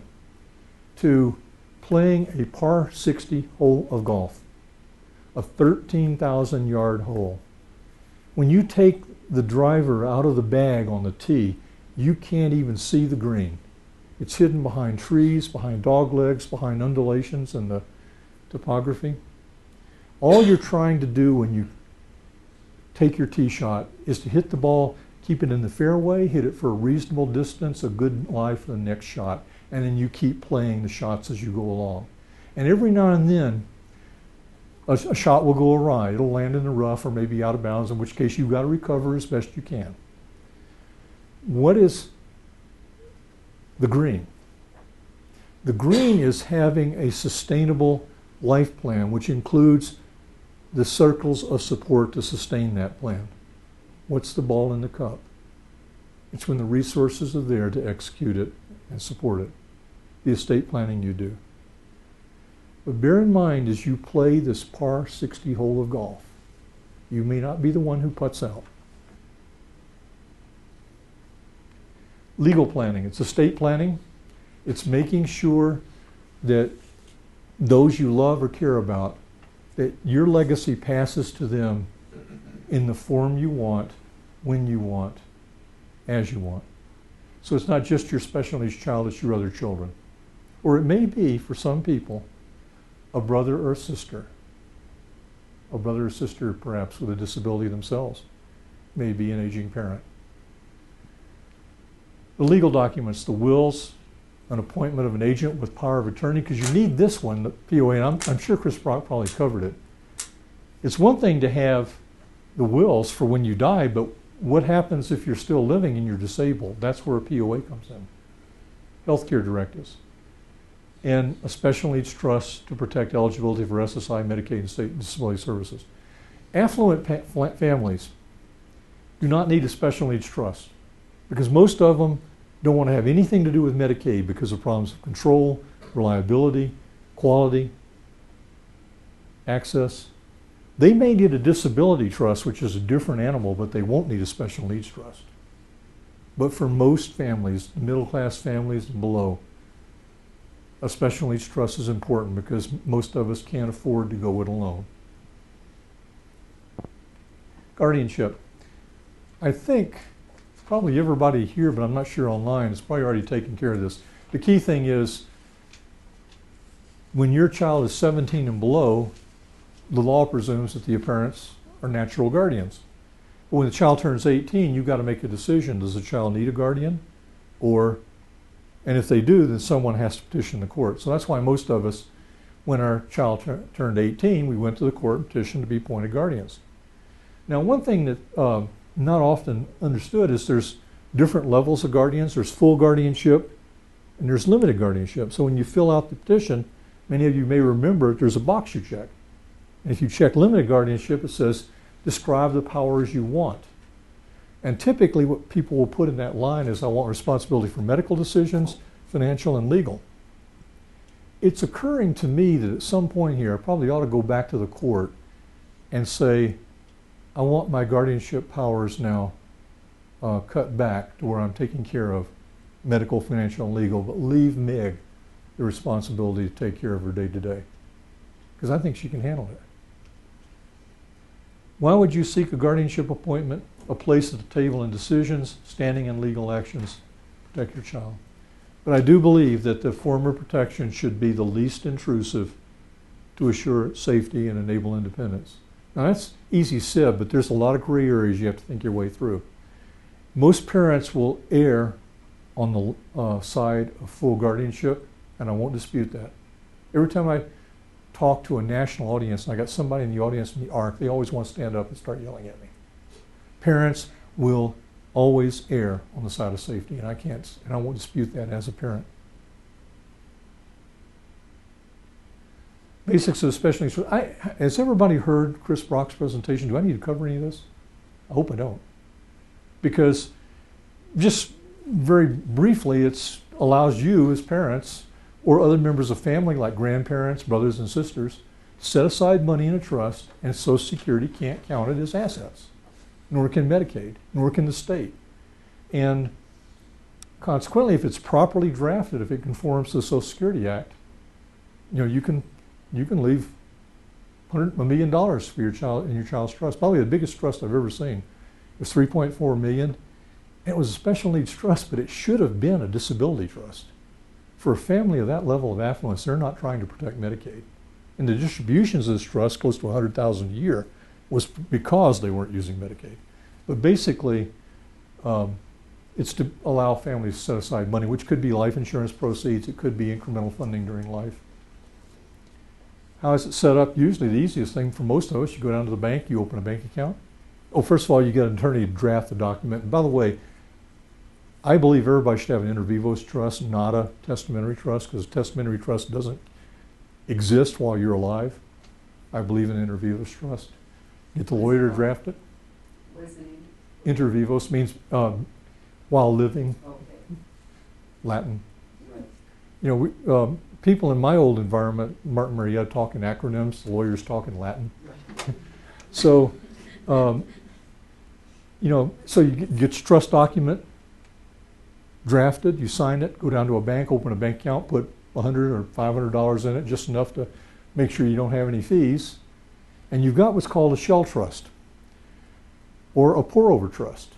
to playing a par 60 hole of golf, a 13,000-yard hole. When you take the driver out of the bag on the tee, you can't even see the green. It's hidden behind trees, behind dog legs, behind undulations in the topography. All you're trying to do when you take your tee shot is to hit the ball, keep it in the fairway, hit it for a reasonable distance, a good lie for the next shot, and then you keep playing the shots as you go along. And every now and then, a shot will go awry. It'll land in the rough or maybe out of bounds, in which case you've got to recover as best you can. What is the green? The green is having a sustainable life plan, which includes the circles of support to sustain that plan. What's the ball in the cup? It's when the resources are there to execute it and support it. The estate planning you do. But bear in mind, as you play this par 60 hole of golf, you may not be the one who putts out. Legal planning, it's estate planning. It's making sure that those you love or care about, that your legacy passes to them in the form you want, when you want, as you want. So it's not just your special needs child, it's your other children. Or it may be, for some people, a brother or a sister. A brother or sister, perhaps, with a disability themselves. Maybe an aging parent. The legal documents, the wills, an appointment of an agent with power of attorney, because you need this one, the POA, and I'm sure Chris Brock probably covered it. It's one thing to have the wills for when you die, but what happens if you're still living and you're disabled? That's where a POA comes in. Healthcare directives. And a special needs trust to protect eligibility for SSI, Medicaid, and state disability services. Affluent families do not need a special needs trust because most of them don't want to have anything to do with Medicaid because of problems of control, reliability, quality, access. They may need a disability trust, which is a different animal, but they won't need a special needs trust. But for most families, middle class families and below, a special needs trust is important because most of us can't afford to go it alone. Guardianship. I think probably everybody here, but I'm not sure online, is probably already taking care of this. The key thing is when your child is 17 and below, the law presumes that the parents are natural guardians. But when the child turns 18, you've got to make a decision. Does the child need a guardian? And if they do, then someone has to petition the court. So that's why most of us, when our child turned 18, we went to the court and petitioned to be appointed guardians. Now, one thing that not often understood is there's different levels of guardians. There's full guardianship and there's limited guardianship. So when you fill out the petition, many of you may remember there's a box you check. And if you check limited guardianship, it says, describe the powers you want. And typically what people will put in that line is, I want responsibility for medical decisions, financial, and legal. It's occurring to me that at some point here, I probably ought to go back to the court and say, I want my guardianship powers now cut back to where I'm taking care of medical, financial, and legal, but leave Meg the responsibility to take care of her day to day. Because I think she can handle it. Why would you seek a guardianship appointment? A place at the table in decisions, standing in legal actions, protect your child. But I do believe that the form of protection should be the least intrusive to assure safety and enable independence. Now that's easy said, but there's a lot of gray areas you have to think your way through. Most parents will err on the side of full guardianship, and I won't dispute that. Every time I talk to a national audience, and I got somebody in the audience from the ARC, they always want to stand up and start yelling at me. Parents will always err on the side of safety, and I won't dispute that as a parent. Basics of special needs. Has everybody heard Chris Brock's presentation? Do I need to cover any of this? I hope I don't. Because just very briefly, it allows you as parents or other members of family like grandparents, brothers and sisters, set aside money in a trust, and Social Security can't count it as assets. Nor can Medicaid, nor can the state. And consequently, if it's properly drafted, if it conforms to the Social Security Act, you can leave $1 million for your child in your child's trust. Probably the biggest trust I've ever seen. It was $3.4 million. And it was a special needs trust, but it should have been a disability trust. For a family of that level of affluence, they're not trying to protect Medicaid. And the distributions of this trust, close to $100,000 a year, was because they weren't using Medicaid. But basically, It's to allow families to set aside money, which could be life insurance proceeds, it could be incremental funding during life. How is it set up? Usually the easiest thing for most of us, you go down to the bank, you open a bank account. Oh, first of all, you get an attorney to draft the document. And by the way, I believe everybody should have an inter vivos trust, not a testamentary trust, because testamentary trust doesn't exist while you're alive. I believe in inter vivos trust. Get the lawyer to draft it. What is the name? Inter vivos means while living, Okay. Latin. Right. You know, people in my old environment, Martin Marietta talking acronyms, the lawyers talking Latin. Right. So, you know, so you get your trust document drafted, you sign it, go down to a bank, open a bank account, put $100 or $500 in it, just enough to make sure you don't have any fees, and you've got what's called a shell trust or a pour-over trust.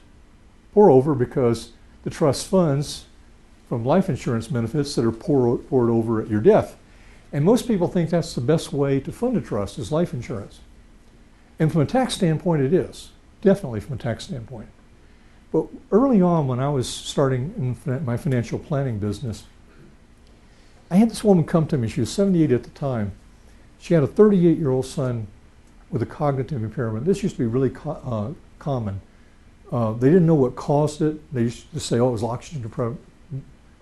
Pour-over because the trust funds from life insurance benefits that are poured over at your death. And most people think that's the best way to fund a trust is life insurance. And from a tax standpoint, it is. Definitely from a tax standpoint. But early on when I was starting in my financial planning business, I had this woman come to me. She was 78 at the time. She had a 38-year-old son with a cognitive impairment. This used to be really common. They didn't know what caused it. They used to say, oh, it was oxygen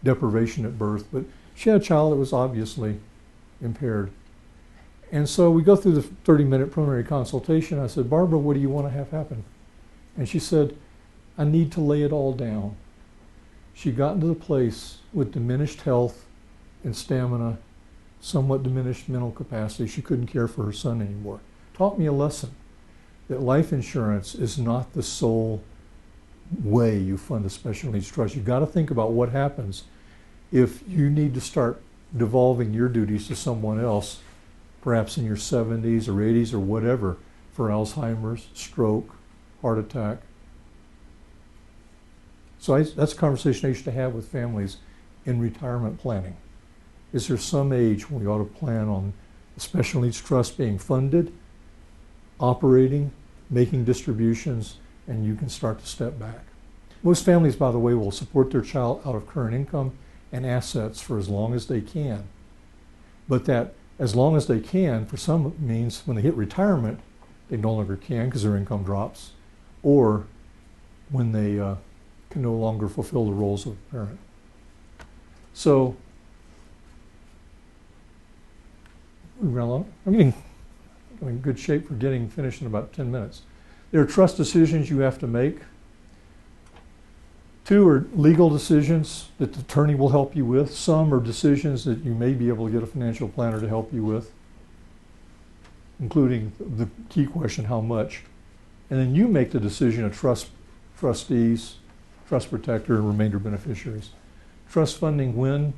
deprivation at birth. But she had a child that was obviously impaired. And so we go through the 30-minute preliminary consultation. I said, Barbara, what do you want to have happen? And she said, I need to lay it all down. She got into the place with diminished health and stamina, somewhat diminished mental capacity. She couldn't care for her son anymore. Taught me a lesson that life insurance is not the sole way you fund a special needs trust. You've got to think about what happens if you need to start devolving your duties to someone else, perhaps in your 70s or 80s or whatever, for Alzheimer's, stroke, heart attack. So that's a conversation I used to have with families in retirement planning. Is there some age when we ought to plan on a special needs trust being funded, operating, making distributions, and you can start to step back? Most families, by the way, will support their child out of current income and assets for as long as they can. But that as long as they can, for some means when they hit retirement, they no longer can because their income drops, or when they can no longer fulfill the roles of a parent. So, we ran along. I'm in good shape for getting finished in about 10 minutes. There are trust decisions you have to make. 2 are legal decisions that the attorney will help you with. Some are decisions that you may be able to get a financial planner to help you with, including the key question, how much? And then you make the decision of trustees, trust protector, and remainder beneficiaries. Trust funding when?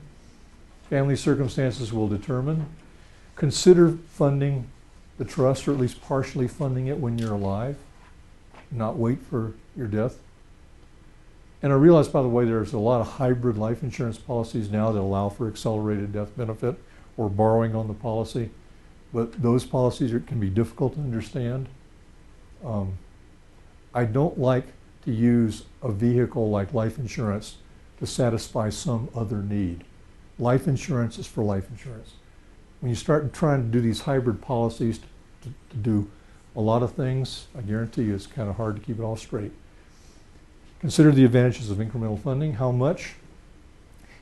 Family circumstances will determine. Consider funding the trust, or at least partially funding it when you're alive. Not wait for your death. And I realize, by the way, there's a lot of hybrid life insurance policies now that allow for accelerated death benefit or borrowing on the policy. But those policies can be difficult to understand. I don't like to use a vehicle like life insurance to satisfy some other need. Life insurance is for life insurance. When you start trying to do these hybrid policies to do a lot of things, I guarantee you it's kind of hard to keep it all straight. Consider the advantages of incremental funding. How much?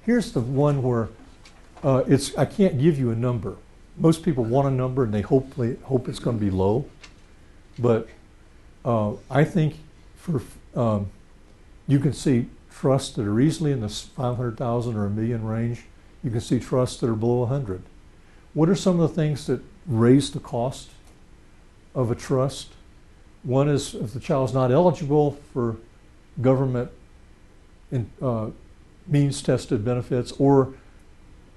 Here's the one where I can't give you a number. Most people want a number and they hope it's going to be low. But I think you can see trusts that are easily in the 500,000 or $1 million range. You can see trusts that are below 100. What are some of the things that raise the cost of a trust? One is if the child's not eligible for government means-tested benefits, or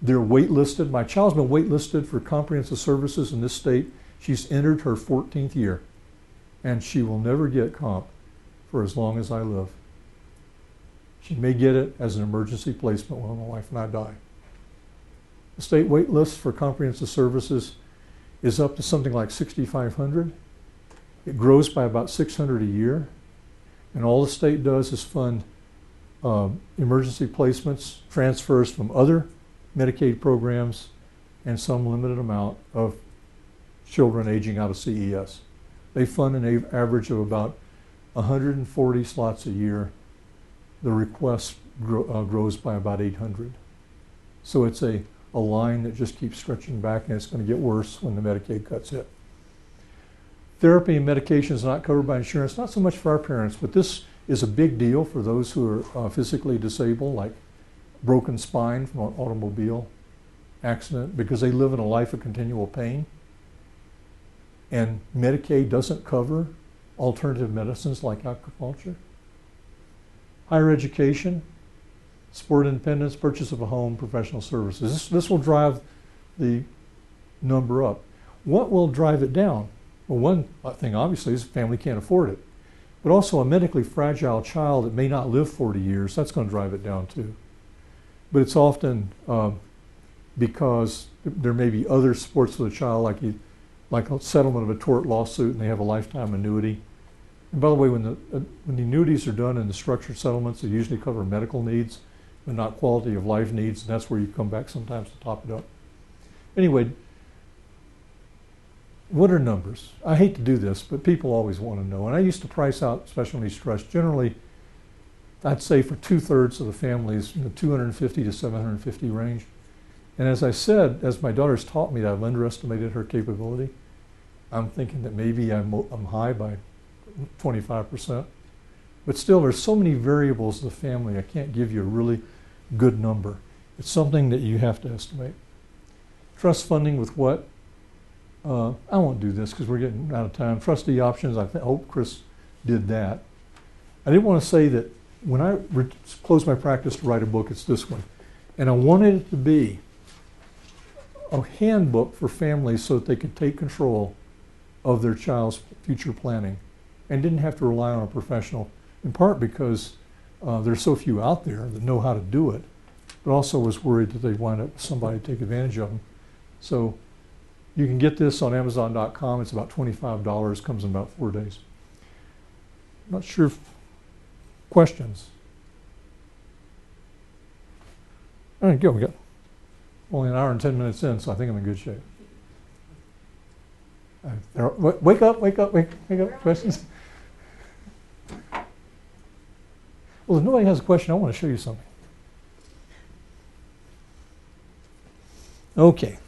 they're waitlisted. My child's been waitlisted for comprehensive services in this state. She's entered her 14th year, and she will never get comp for as long as I live. She may get it as an emergency placement when my wife and I die. The state wait list for comprehensive services is up to something like 6,500. It grows by about 600 a year. And all the state does is fund emergency placements, transfers from other Medicaid programs, and some limited amount of children aging out of CES. They fund an average of about 140 slots a year. The request grows by about 800. So it's a line that just keeps stretching back, and it's going to get worse when the Medicaid cuts hit. Therapy and medication is not covered by insurance, not so much for our parents, but this is a big deal for those who are physically disabled, like broken spine from an automobile accident, because they live in a life of continual pain. And Medicaid doesn't cover alternative medicines like acupuncture. Higher education, sport independence, purchase of a home, professional services. This will drive the number up. What will drive it down? Well, one thing obviously is the family can't afford it. But also a medically fragile child that may not live 40 years, that's going to drive it down too. But it's often because there may be other supports for the child, like a settlement of a tort lawsuit, and they have a lifetime annuity. And by the way, when the annuities are done in the structured settlements, they usually cover medical needs, but not quality of life needs, and that's where you come back sometimes to top it up. Anyway, what are numbers? I hate to do this, but people always want to know. And I used to price out special needs trust. Generally, I'd say for 2/3 of the families in the 250 to 750 range. And as I said, as my daughter's taught me that I've underestimated her capability, I'm thinking that maybe I'm high by 25%. But still, there's so many variables in the family, I can't give you a really good number. It's something that you have to estimate. Trust funding with what? I won't do this because we're getting out of time. Trustee options, I hope Chris did that. I did want to say that when I closed my practice to write a book, it's this one. And I wanted it to be a handbook for families so that they could take control of their child's future planning and didn't have to rely on a professional, in part because there's so few out there that know how to do it, but also was worried that they'd wind up with somebody to take advantage of them. So you can get this on Amazon.com. It's about $25, comes in about 4 days. Not sure if questions. All right, go. We got only an hour and 10 minutes in, so I think I'm in good shape. Wake up. Questions? Well, if nobody has a question, I want to show you something. Okay.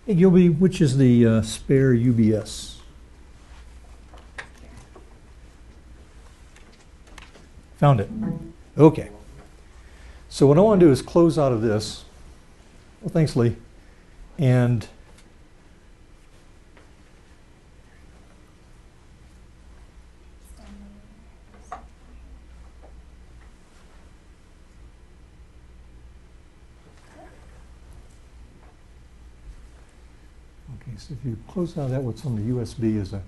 Hey, Gilby, which is the spare UBS? Found it. Okay. So what I want to do is close out of this. Well, thanks, Lee. And okay, so if you close out that, what's on the USB is a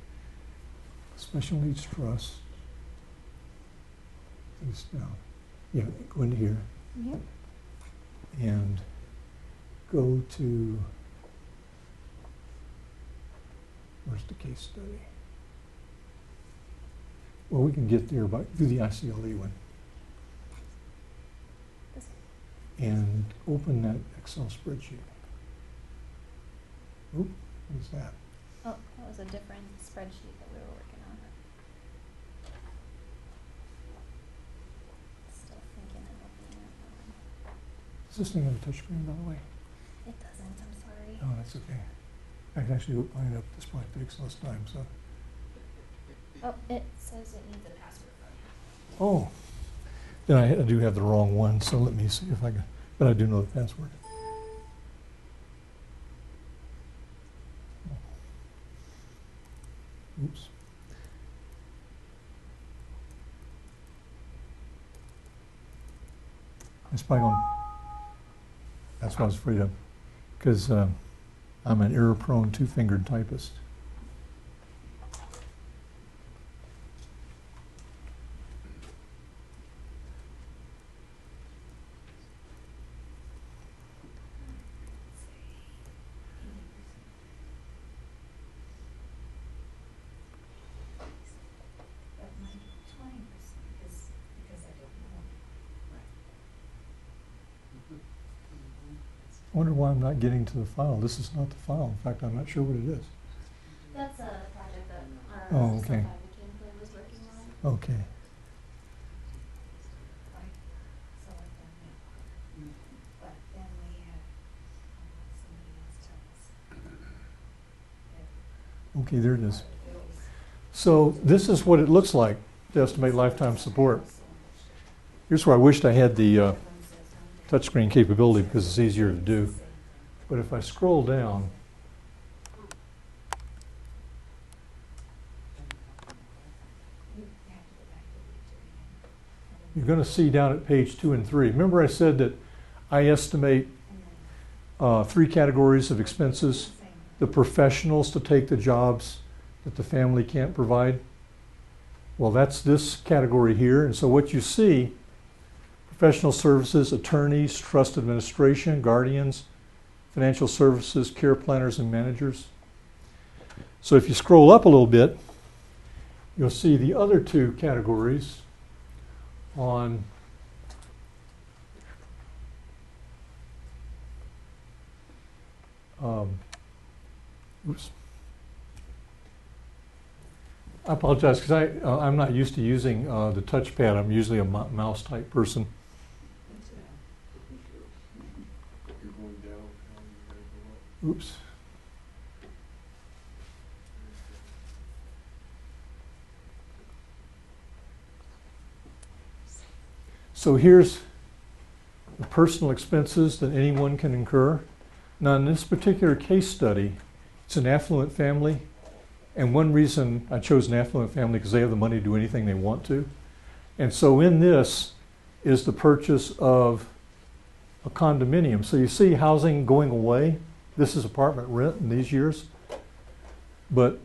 special needs trust. Face down. Yeah, go into here. Yep. And go to, where's the case study? Well, we can get there by do the ICLE one. And open that Excel spreadsheet. Oop, what is that? Oh, that was a different spreadsheet that we were working on. Still thinking of opening that one. Is this thing on the touchscreen, by the way? It doesn't, I'm sorry. Oh, that's okay. I can actually line it up. This probably takes less time, so. Oh, it says it needs a password. Oh, then I do have the wrong one, so let me see if I can, but I do know the password. Oops. It's probably going, that's what I was afraid of, because I'm an error-prone two-fingered typist. I wonder why I'm not getting to the file. This is not the file. In fact, I'm not sure what it is. That's a project that our Oh, okay. Medicaid was working on. Okay. Right. So I've done that. But then we had somebody else tell us. Okay, there it is. It was So this is what it looks like to estimate lifetime support. Here's where I wished I had the touchscreen capability because it's easier to do. But if I scroll down, you're going to see down at page 2 and 3. Remember I said that I estimate 3 categories of expenses. The professionals to take the jobs that the family can't provide. Well, that's this category here. And so what you see, professional services, attorneys, trust administration, guardians, financial services, care planners, and managers. So if you scroll up a little bit, you'll see the other 2 categories on oops. I apologize because I'm not used to using the touchpad. I'm usually a mouse type person. You're going down, you gotta go up. Oops. So here's the personal expenses that anyone can incur. Now in this particular case study, it's an affluent family. And one reason I chose an affluent family because they have the money to do anything they want to. And so in this is the purchase of a condominium. So you see housing going away. This is apartment rent in these years. But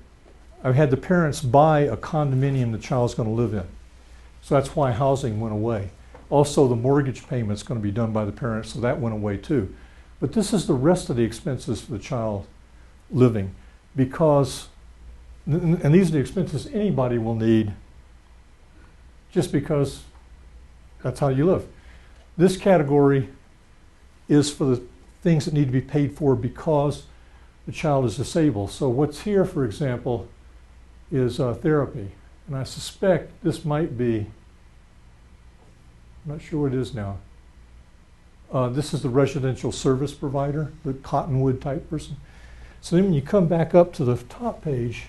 I've had the parents buy a condominium the child's going to live in. So that's why housing went away. Also, the mortgage payment's going to be done by the parents, so that went away too. But this is the rest of the expenses for the child living because, and these are the expenses anybody will need just because that's how you live. This category is for the things that need to be paid for because the child is disabled. So what's here, for example, is therapy. And I suspect this might be, I'm not sure what it is now. This is the residential service provider, the Cottonwood type person. So then when you come back up to the top page,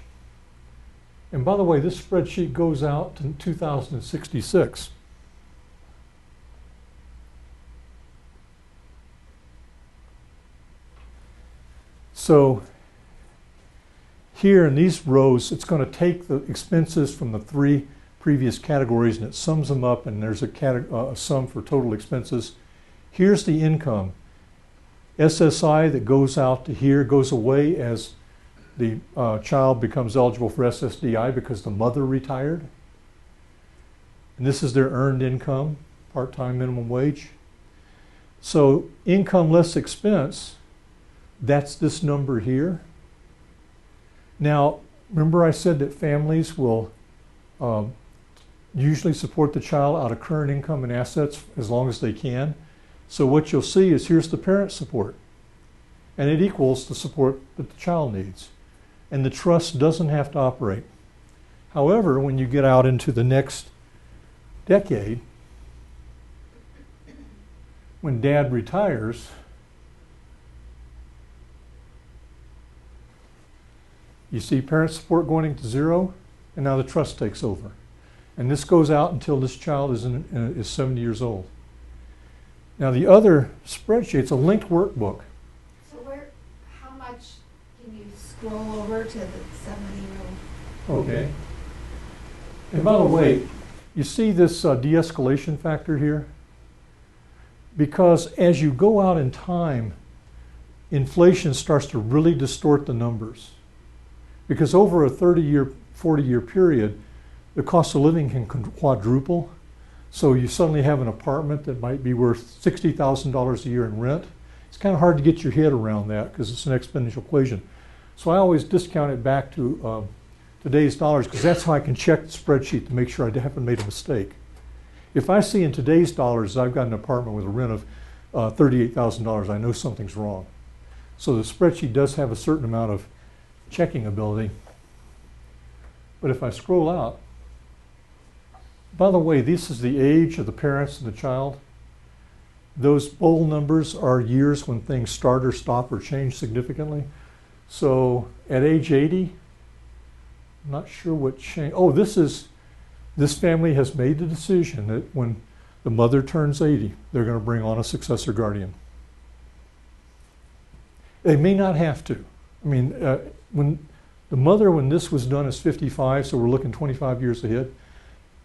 and by the way, this spreadsheet goes out to 2066. So here in these rows, it's going to take the expenses from the 3 previous categories and it sums them up, and there's a sum for total expenses. Here's the income. SSI that goes out to here goes away as the child becomes eligible for SSDI because the mother retired. And this is their earned income, part-time minimum wage. So income less expense, that's this number here. Now, remember I said that families will usually support the child out of current income and assets as long as they can. So what you'll see is here's the parent support, and it equals the support that the child needs. And the trust doesn't have to operate. However, when you get out into the next decade, when dad retires, you see parent support going to 0, and now the trust takes over. And this goes out until this child is 70 years old. Now the other spreadsheet, it's a linked workbook. So how much can you scroll over to the 70-year-old? Okay. And by the way, you see this de-escalation factor here? Because as you go out in time, inflation starts to really distort the numbers. Because over a 30-year, 40-year period, the cost of living can quadruple. So you suddenly have an apartment that might be worth $60,000 a year in rent. It's kind of hard to get your head around that because it's an exponential equation. So I always discount it back to today's dollars because that's how I can check the spreadsheet to make sure I haven't made a mistake. If I see in today's dollars I've got an apartment with a rent of $38,000, I know something's wrong. So the spreadsheet does have a certain amount of checking ability. But if I scroll out, by the way, this is the age of the parents and the child. Those bold numbers are years when things start or stop or change significantly. So at age 80, I'm not sure what changed. Oh, this family has made the decision that when the mother turns 80, they're going to bring on a successor guardian. They may not have to. I mean, when the mother, when this was done, is 55, so we're looking 25 years ahead.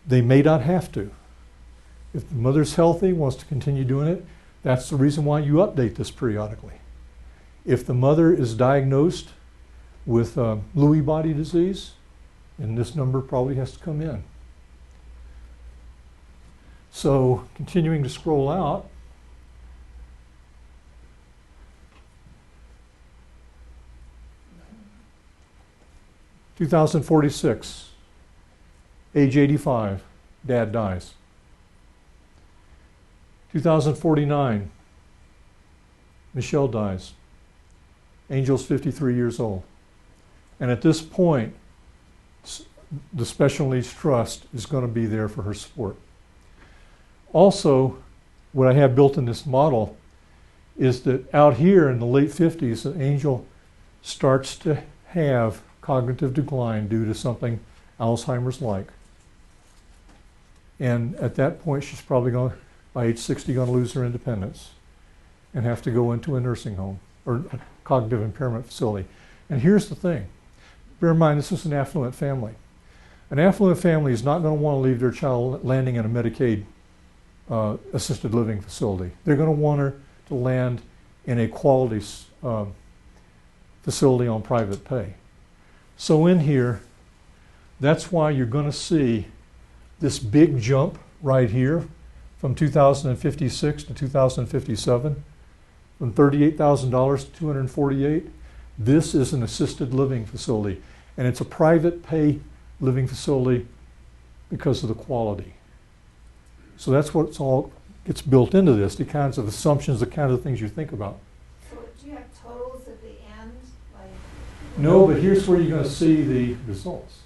They may not have to. If the mother's healthy, wants to continue doing it, that's the reason why you update this periodically. If the mother is diagnosed with Lewy body disease, then this number probably has to come in. So continuing to scroll out, (2046), age 85, dad dies. 2049, Michelle dies. Angel's 53 years old. And at this point, the Special Needs Trust is going to be there for her support. Also, what I have built in this model is that out here in the late 50s, the Angel starts to have cognitive decline due to something Alzheimer's-like. And at that point, she's probably going to, by age 60, going to lose her independence and have to go into a nursing home or a cognitive impairment facility. And here's the thing. Bear in mind, this is an affluent family. An affluent family is not going to want to leave their child landing in a Medicaid assisted living facility. They're going to want her to land in a quality facility on private pay. So in here, that's why you're going to see this big jump right here from 2056 to 2057, from $38,000 to $248,000. This is an assisted living facility, and it's a private pay living facility because of the quality. So that's what's all gets built into this, the kinds of assumptions, the kind of things you think about. So do you have totals at the end? Like, no, but here's where you're going to see the results.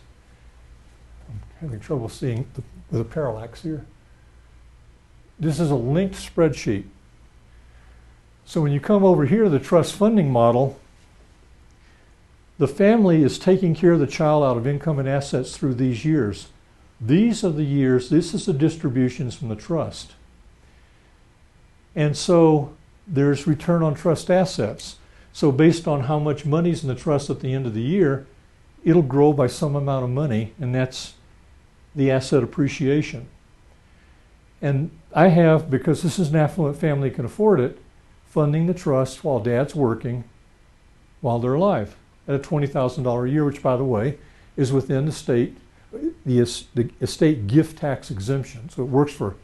I'm having trouble seeing with a parallax here. This is a linked spreadsheet. So when you come over here to the trust funding model, the family is taking care of the child out of income and assets through these years. These are the years, this is the distributions from the trust. And so there's return on trust assets. So based on how much money's in the trust at the end of the year, it'll grow by some amount of money, and that's the asset appreciation. And I have, because this is an affluent family can afford it, funding the trust while dad's working while they're alive at a $20,000 a year, which, by the way, is within the estate gift tax exemption. So it works for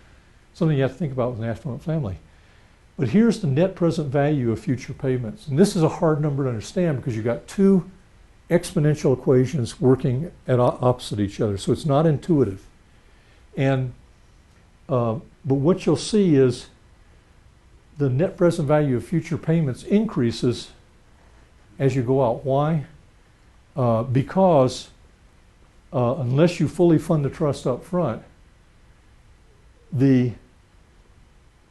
something you have to think about with an affluent family. But here's the net present value of future payments. And this is a hard number to understand because you've got two exponential equations working at opposite each other. So it's not intuitive. And but what you'll see is the net present value of future payments increases as you go out. Why? Because unless you fully fund the trust up front, the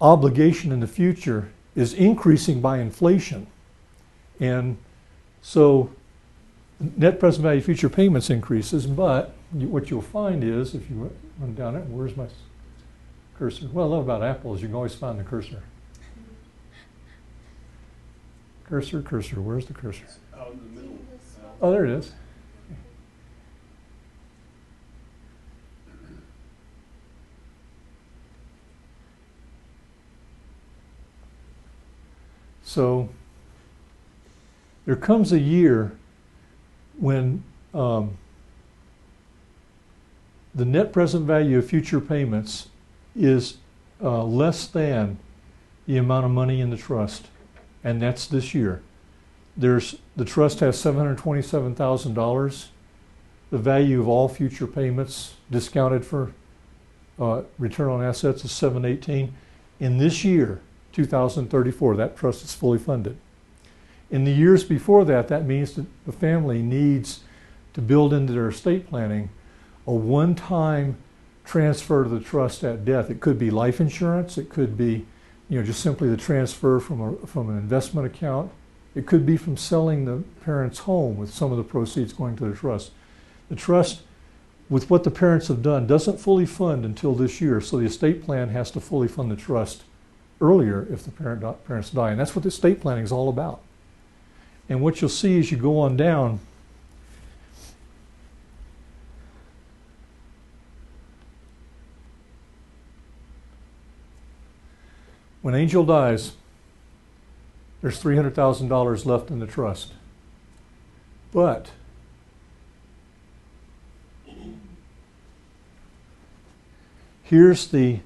obligation in the future is increasing by inflation. And so net present value of future payments increases, but what you'll find is, if you run down it, where's my cursor? What I love about Apple is you can always find the cursor. Cursor, cursor, where's the cursor? Out in the middle. Oh, there it is. So there comes a year when the net present value of future payments is less than the amount of money in the trust, and that's this year. The trust has $727,000. The value of all future payments discounted for return on assets is $718,000. In this year, 2034. That trust is fully funded. In the years before that, that means that the family needs to build into their estate planning a one-time transfer to the trust at death. It could be life insurance. It could be, just simply the transfer from an investment account. It could be from selling the parents' home with some of the proceeds going to the trust. The trust, with what the parents have done, doesn't fully fund until this year, so the estate plan has to fully fund the trust earlier if the parents die, and that's what the estate planning is all about. And what you'll see as you go on down, when Angel dies, there's $300,000 left in the trust. But here's the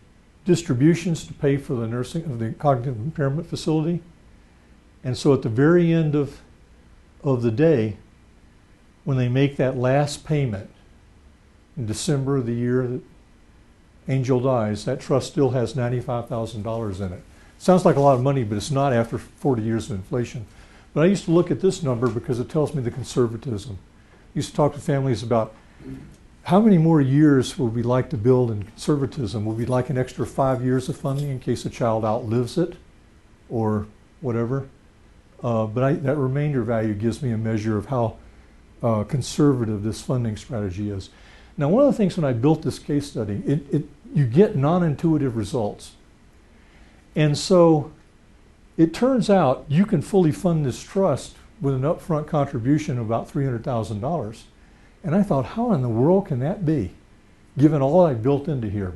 distributions to pay for the nursing of the cognitive impairment facility. And so at the very end of the day, when they make that last payment in December of the year that Angel dies, that trust still has $95,000 in it. Sounds like a lot of money, but it's not after 40 years of inflation. But I used to look at this number because it tells me the conservatism. I used to talk to families about how many more years would we like to build in conservatism? Would we like an extra 5 years of funding in case a child outlives it or whatever? But that remainder value gives me a measure of how conservative this funding strategy is. Now, one of the things when I built this case study, you get non-intuitive results. And so it turns out you can fully fund this trust with an upfront contribution of about $300,000. And I thought, how in the world can that be, given all I built into here?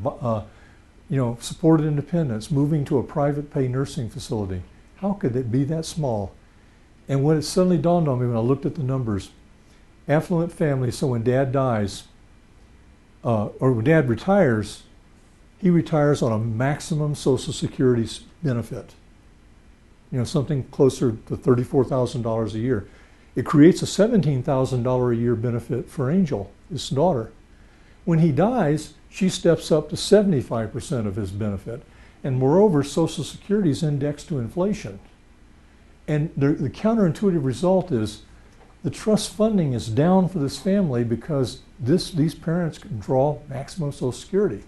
Supported independence, moving to a private pay nursing facility. How could it be that small? And when it suddenly dawned on me when I looked at the numbers, affluent families, so when Dad dies, or when Dad retires, he retires on a maximum Social Security benefit. Something closer to $34,000 a year. It creates a $17,000 a year benefit for Angel, his daughter. When he dies, she steps up to 75% of his benefit. And moreover, Social Security is indexed to inflation. And the counterintuitive result is the trust funding is down for this family because these parents can draw maximum Social Security.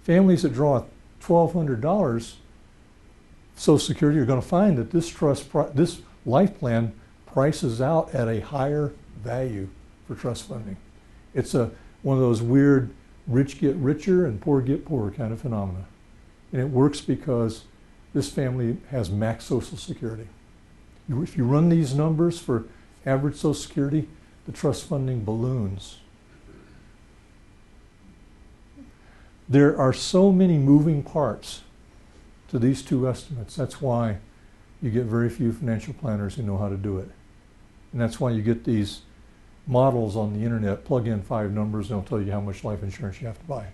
Families that draw $1,200 Social Security are going to find that this life plan prices out at a higher value for trust funding. It's one of those weird rich get richer and poor get poorer kind of phenomena. And it works because this family has max Social Security. If you run these numbers for average Social Security, the trust funding balloons. There are so many moving parts to these two estimates. That's why you get very few financial planners who know how to do it. And that's why you get these models on the internet, plug in 5 numbers, and they'll tell you how much life insurance you have to buy.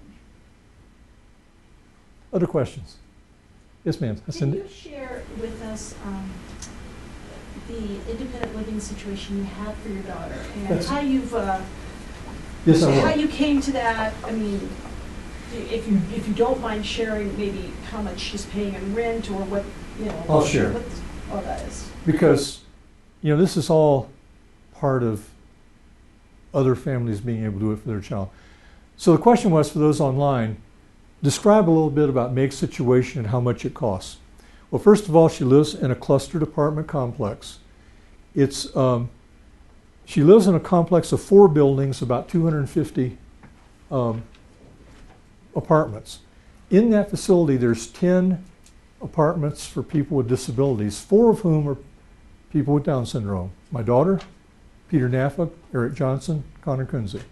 Other questions? Yes, ma'am. Can you share with us the independent living situation you have for your daughter and how you've yes, I will. how you came to that? I mean, if you don't mind sharing, maybe how much she's paying in rent or what I'll share. What all that is. Because this is all part of other families being able to do it for their child. So the question was, for those online, describe a little bit about Meg's situation and how much it costs. Well, first of all, she lives in a clustered apartment complex. She lives in a complex of 4 buildings, about 250 apartments. In that facility, there's 10 apartments for people with disabilities, 4 of whom are people with Down syndrome. My daughter, Peter Naffa, Eric Johnson, Connor Kunze.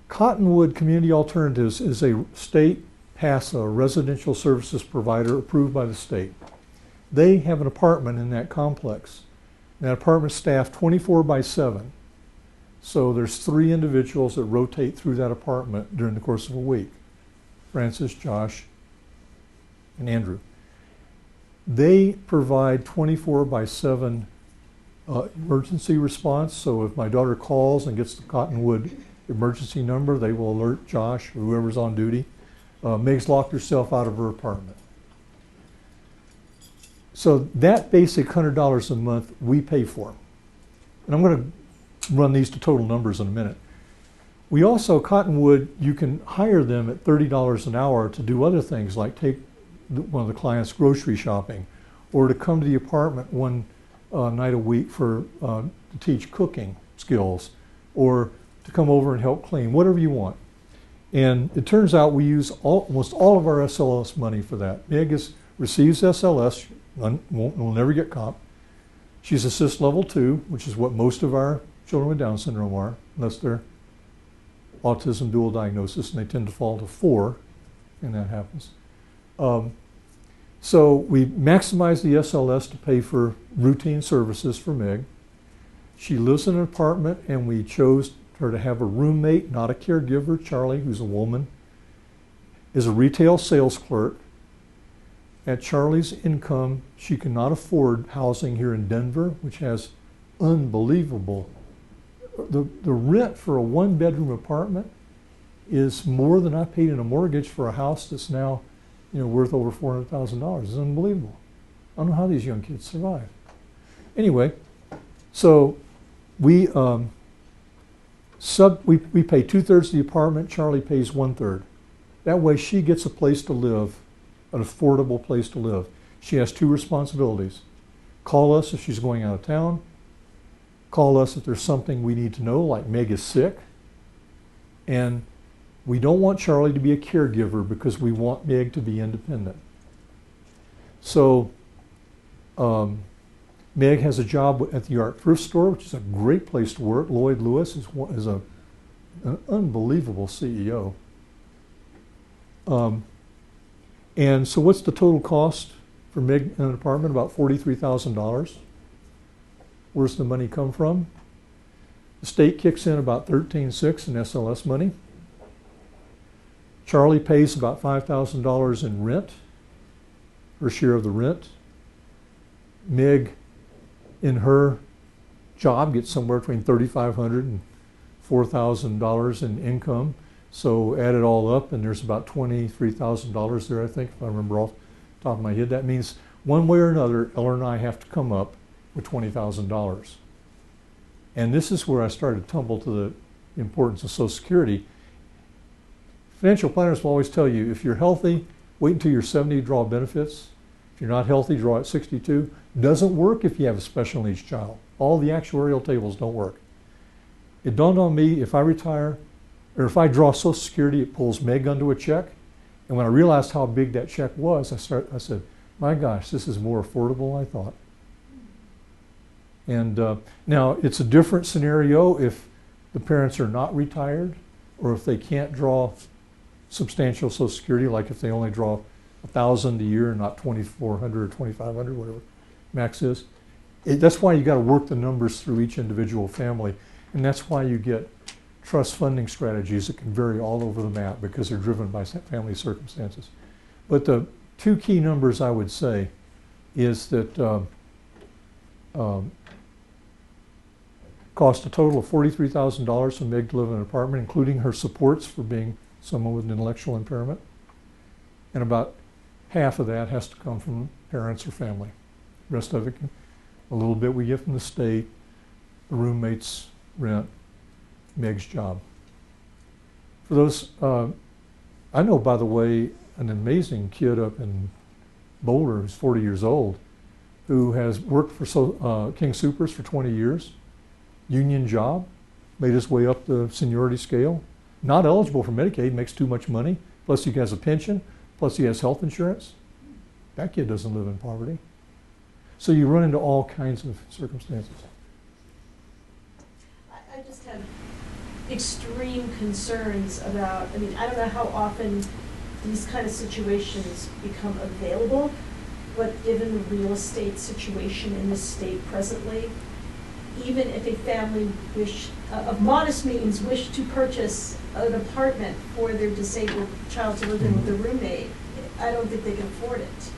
Cottonwood Community Alternatives is a state PASA, residential services provider approved by the state. They have an apartment in that complex. And that apartment staffed 24/7. So there's 3 individuals that rotate through that apartment during the course of a week. Francis, Josh, and Andrew. They provide 24/7 emergency response. So if my daughter calls and gets the Cottonwood emergency number, they will alert Josh or whoever's on duty. Meg's locked herself out of her apartment. So that basic $100 a month we pay for. And I'm going to run these to total numbers in a minute. We also, Cottonwood, you can hire them at $30 an hour to do other things like take one of the clients grocery shopping, or to come to the apartment one night a week to teach cooking skills, or to come over and help clean, whatever you want. And it turns out we use almost all of our SLS money for that. Meg receives SLS, will never get comp. She's assist level 2, which is what most of our children with Down syndrome are, unless they're autism dual diagnosis, and they tend to fall to 4, and that happens. So we maximize the SLS to pay for routine services for Meg. She lives in an apartment, and we chose her to have a roommate, not a caregiver. Charlie, who's a woman, is a retail sales clerk. At Charlie's income, she cannot afford housing here in Denver, which has unbelievable. The rent for a 1-bedroom apartment is more than I paid in a mortgage for a house that's now, worth over $400,000. It's unbelievable. I don't know how these young kids survive. Anyway, so we pay 2/3 of the apartment. Charlie pays 1/3. That way, she gets a place to live, an affordable place to live. She has 2 responsibilities: call us if she's going out of town. Call us if there's something we need to know, like Meg is sick. And we don't want Charlie to be a caregiver because we want Meg to be independent. So Meg has a job at the Art Thrift Store, which is a great place to work. Lloyd Lewis is an unbelievable CEO. And so what's the total cost for Meg in an apartment? About $43,000. Where's the money come from? The state kicks in about $13,600 in SLS money. Charlie pays about $5,000 in rent, her share of the rent. Meg, in her job, gets somewhere between $3,500 and $4,000 in income. So add it all up, and there's about $23,000 there, I think, if I remember off the top of my head. That means one way or another, Ella and I have to come up with $20,000. And this is where I started to tumble to the importance of Social Security. Financial planners will always tell you, if you're healthy, wait until you're 70 to draw benefits. If you're not healthy, draw at 62. Doesn't work if you have a special needs child. All the actuarial tables don't work. It dawned on me, if I retire, or if I draw Social Security, it pulls Meg onto a check. And when I realized how big that check was, I said, my gosh, this is more affordable than I thought. And now, it's a different scenario if the parents are not retired, or if they can't draw substantial Social Security, like if they only draw $1,000 a year and not $2,400 or $2,500, whatever max is. That's why you got to work the numbers through each individual family, and that's why you get trust funding strategies that can vary all over the map because they're driven by family circumstances. But the 2 key numbers I would say is that cost a total of $43,000 for Meg to live in an apartment, including her supports for being someone with an intellectual impairment. And about half of that has to come from parents or family. The rest of it, a little bit we get from the state, the roommate's rent, Meg's job. For those, I know, by the way, an amazing kid up in Boulder who's 40 years old, who has worked for King Soopers for 20 years, union job, made his way up the seniority scale, not eligible for Medicaid, makes too much money, plus he has a pension, plus he has health insurance. That kid doesn't live in poverty. So you run into all kinds of circumstances. I just have extreme concerns about, I don't know how often these kind of situations become available, but given the real estate situation in the state presently, even if a family of modest means wish to purchase an apartment for their disabled child to live in with a roommate, I don't think they can afford it.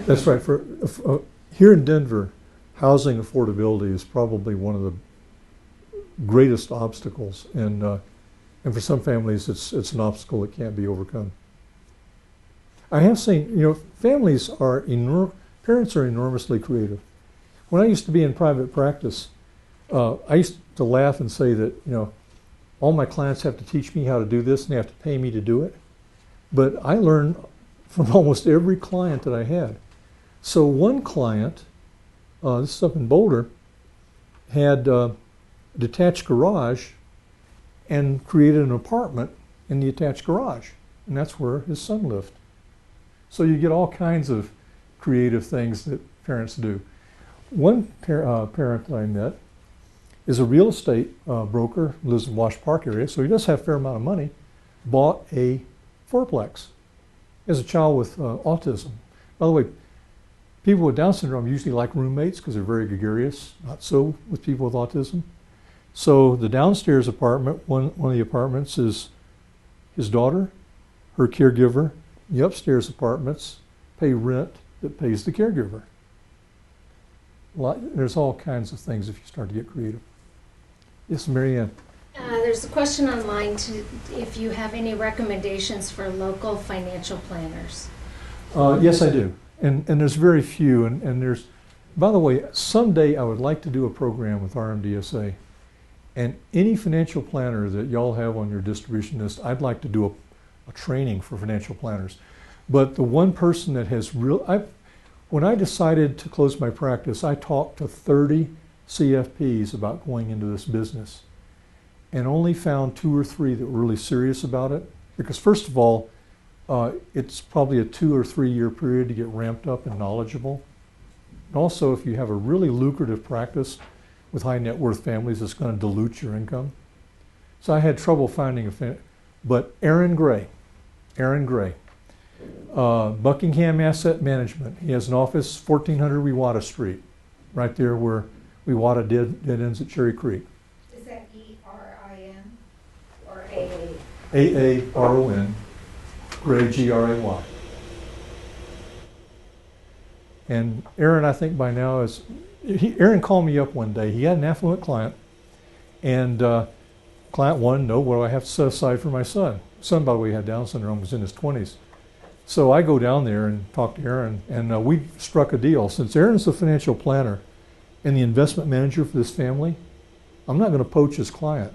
That's right. Here in Denver, housing affordability is probably one of the greatest obstacles, and for some families, it's an obstacle that can't be overcome. I have seen, families are Parents are enormously creative. When I used to be in private practice, I used to laugh and say that, all my clients have to teach me how to do this and they have to pay me to do it. But I learned from almost every client that I had. So one client, this is up in Boulder, had a detached garage and created an apartment in the attached garage. And that's where his son lived. So you get all kinds of creative things that parents do. One parent that I met is a real estate broker, lives in Wash Park area, so he does have a fair amount of money, bought a fourplex as a child with autism. By the way, people with Down syndrome usually like roommates because they're very gregarious, not so with people with autism. So the downstairs apartment, one of the apartments is his daughter, her caregiver. The upstairs apartments pay rent that pays the caregiver. There's all kinds of things if you start to get creative. Yes, Mary Ann. There's a question online if you have any recommendations for local financial planners. Yes, I do. And there's very few. And there's, by the way, someday I would like to do a program with RMDSA. And any financial planner that y'all have on your distribution list, I'd like to do a training for financial planners. But the one person that has when I decided to close my practice, I talked to 30 CFPs about going into this business and only found 2 or 3 that were really serious about it. Because first of all, it's probably a 2 or 3 year period to get ramped up and knowledgeable. And also, if you have a really lucrative practice with high net worth families, it's going to dilute your income. So I had trouble finding but Aaron Gray, Buckingham Asset Management. He has an office, 1400 Wewata Street, right there where Wewata dead ends at Cherry Creek. Is that E-R-I-N or A-A? A-A-R-O-N, Gray, G-R-A-Y. And Aaron, I think by now Aaron called me up one day. He had an affluent client, and client wanted to know what do I have to set aside for my son. Son, by the way, had Down syndrome, was in his 20s. So I go down there and talk to Aaron, and we struck a deal. Since Aaron's the financial planner and the investment manager for this family, I'm not going to poach his client.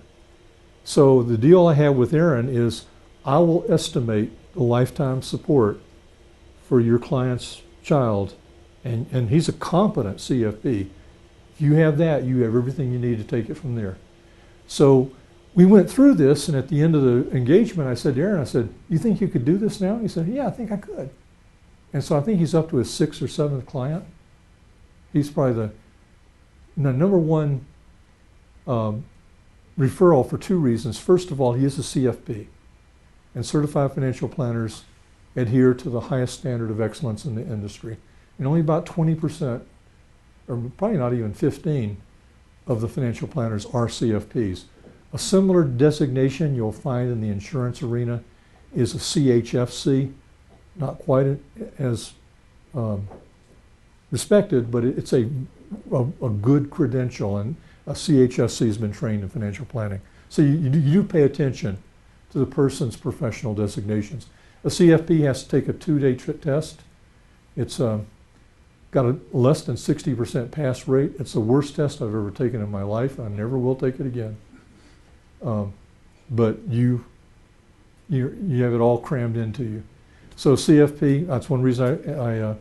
So the deal I have with Aaron is I will estimate the lifetime support for your client's child, and he's a competent CFP. If you have that, you have everything you need to take it from there. So we went through this, and at the end of the engagement, I said to Aaron, you think you could do this now? And he said, yeah, I think I could. And so I think he's up to his 6th or 7th client. He's probably the number one referral for 2 reasons. First of all, he is a CFP, and certified financial planners adhere to the highest standard of excellence in the industry. And only about 20%, or probably not even 15%, of the financial planners are CFPs. A similar designation you'll find in the insurance arena is a CHFC, not quite as respected, but it's a good credential, and a CHFC has been trained in financial planning. So you do pay attention to the person's professional designations. A CFP has to take a 2-day test. It's got a less than 60% pass rate. It's the worst test I've ever taken in my life. I never will take it again. But you have it all crammed into you. So CFP, that's one reason I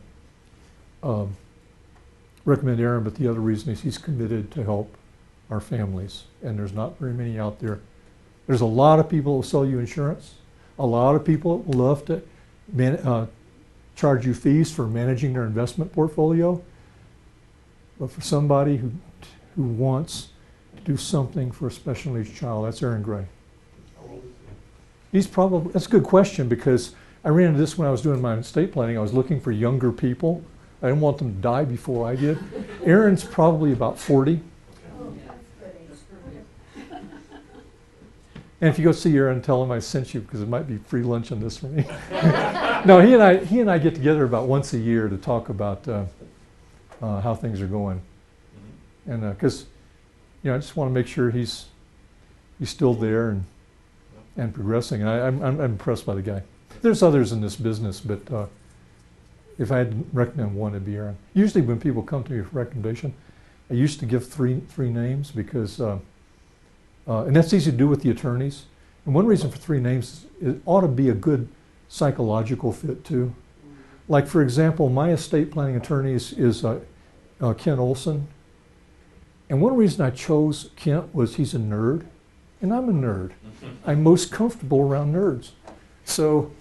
recommend Aaron, but the other reason is he's committed to help our families, and there's not very many out there. There's a lot of people who will sell you insurance. A lot of people love to charge you fees for managing their investment portfolio. But for somebody who wants to do something for a special needs child, that's Aaron Gray. That's a good question, because I ran into this when I was doing my estate planning. I was looking for younger people. I didn't want them to die before I did. Aaron's probably about 40. And if you go see Aaron, tell him I sent you, because it might be free lunch on this for me. No, he and I get together about once a year to talk about how things are going, and because I just want to make sure he's still there and progressing. And I'm impressed by the guy. There's others in this business, but if I had to recommend one, it'd be Aaron. Usually when people come to me for recommendation, I used to give three names because, and that's easy to do with the attorneys. And one reason for three names is it ought to be a good psychological fit too. Like for example, my estate planning attorney is Ken Olson. And one reason I chose Kent was he's a nerd, and I'm a nerd. I'm most comfortable around nerds. So,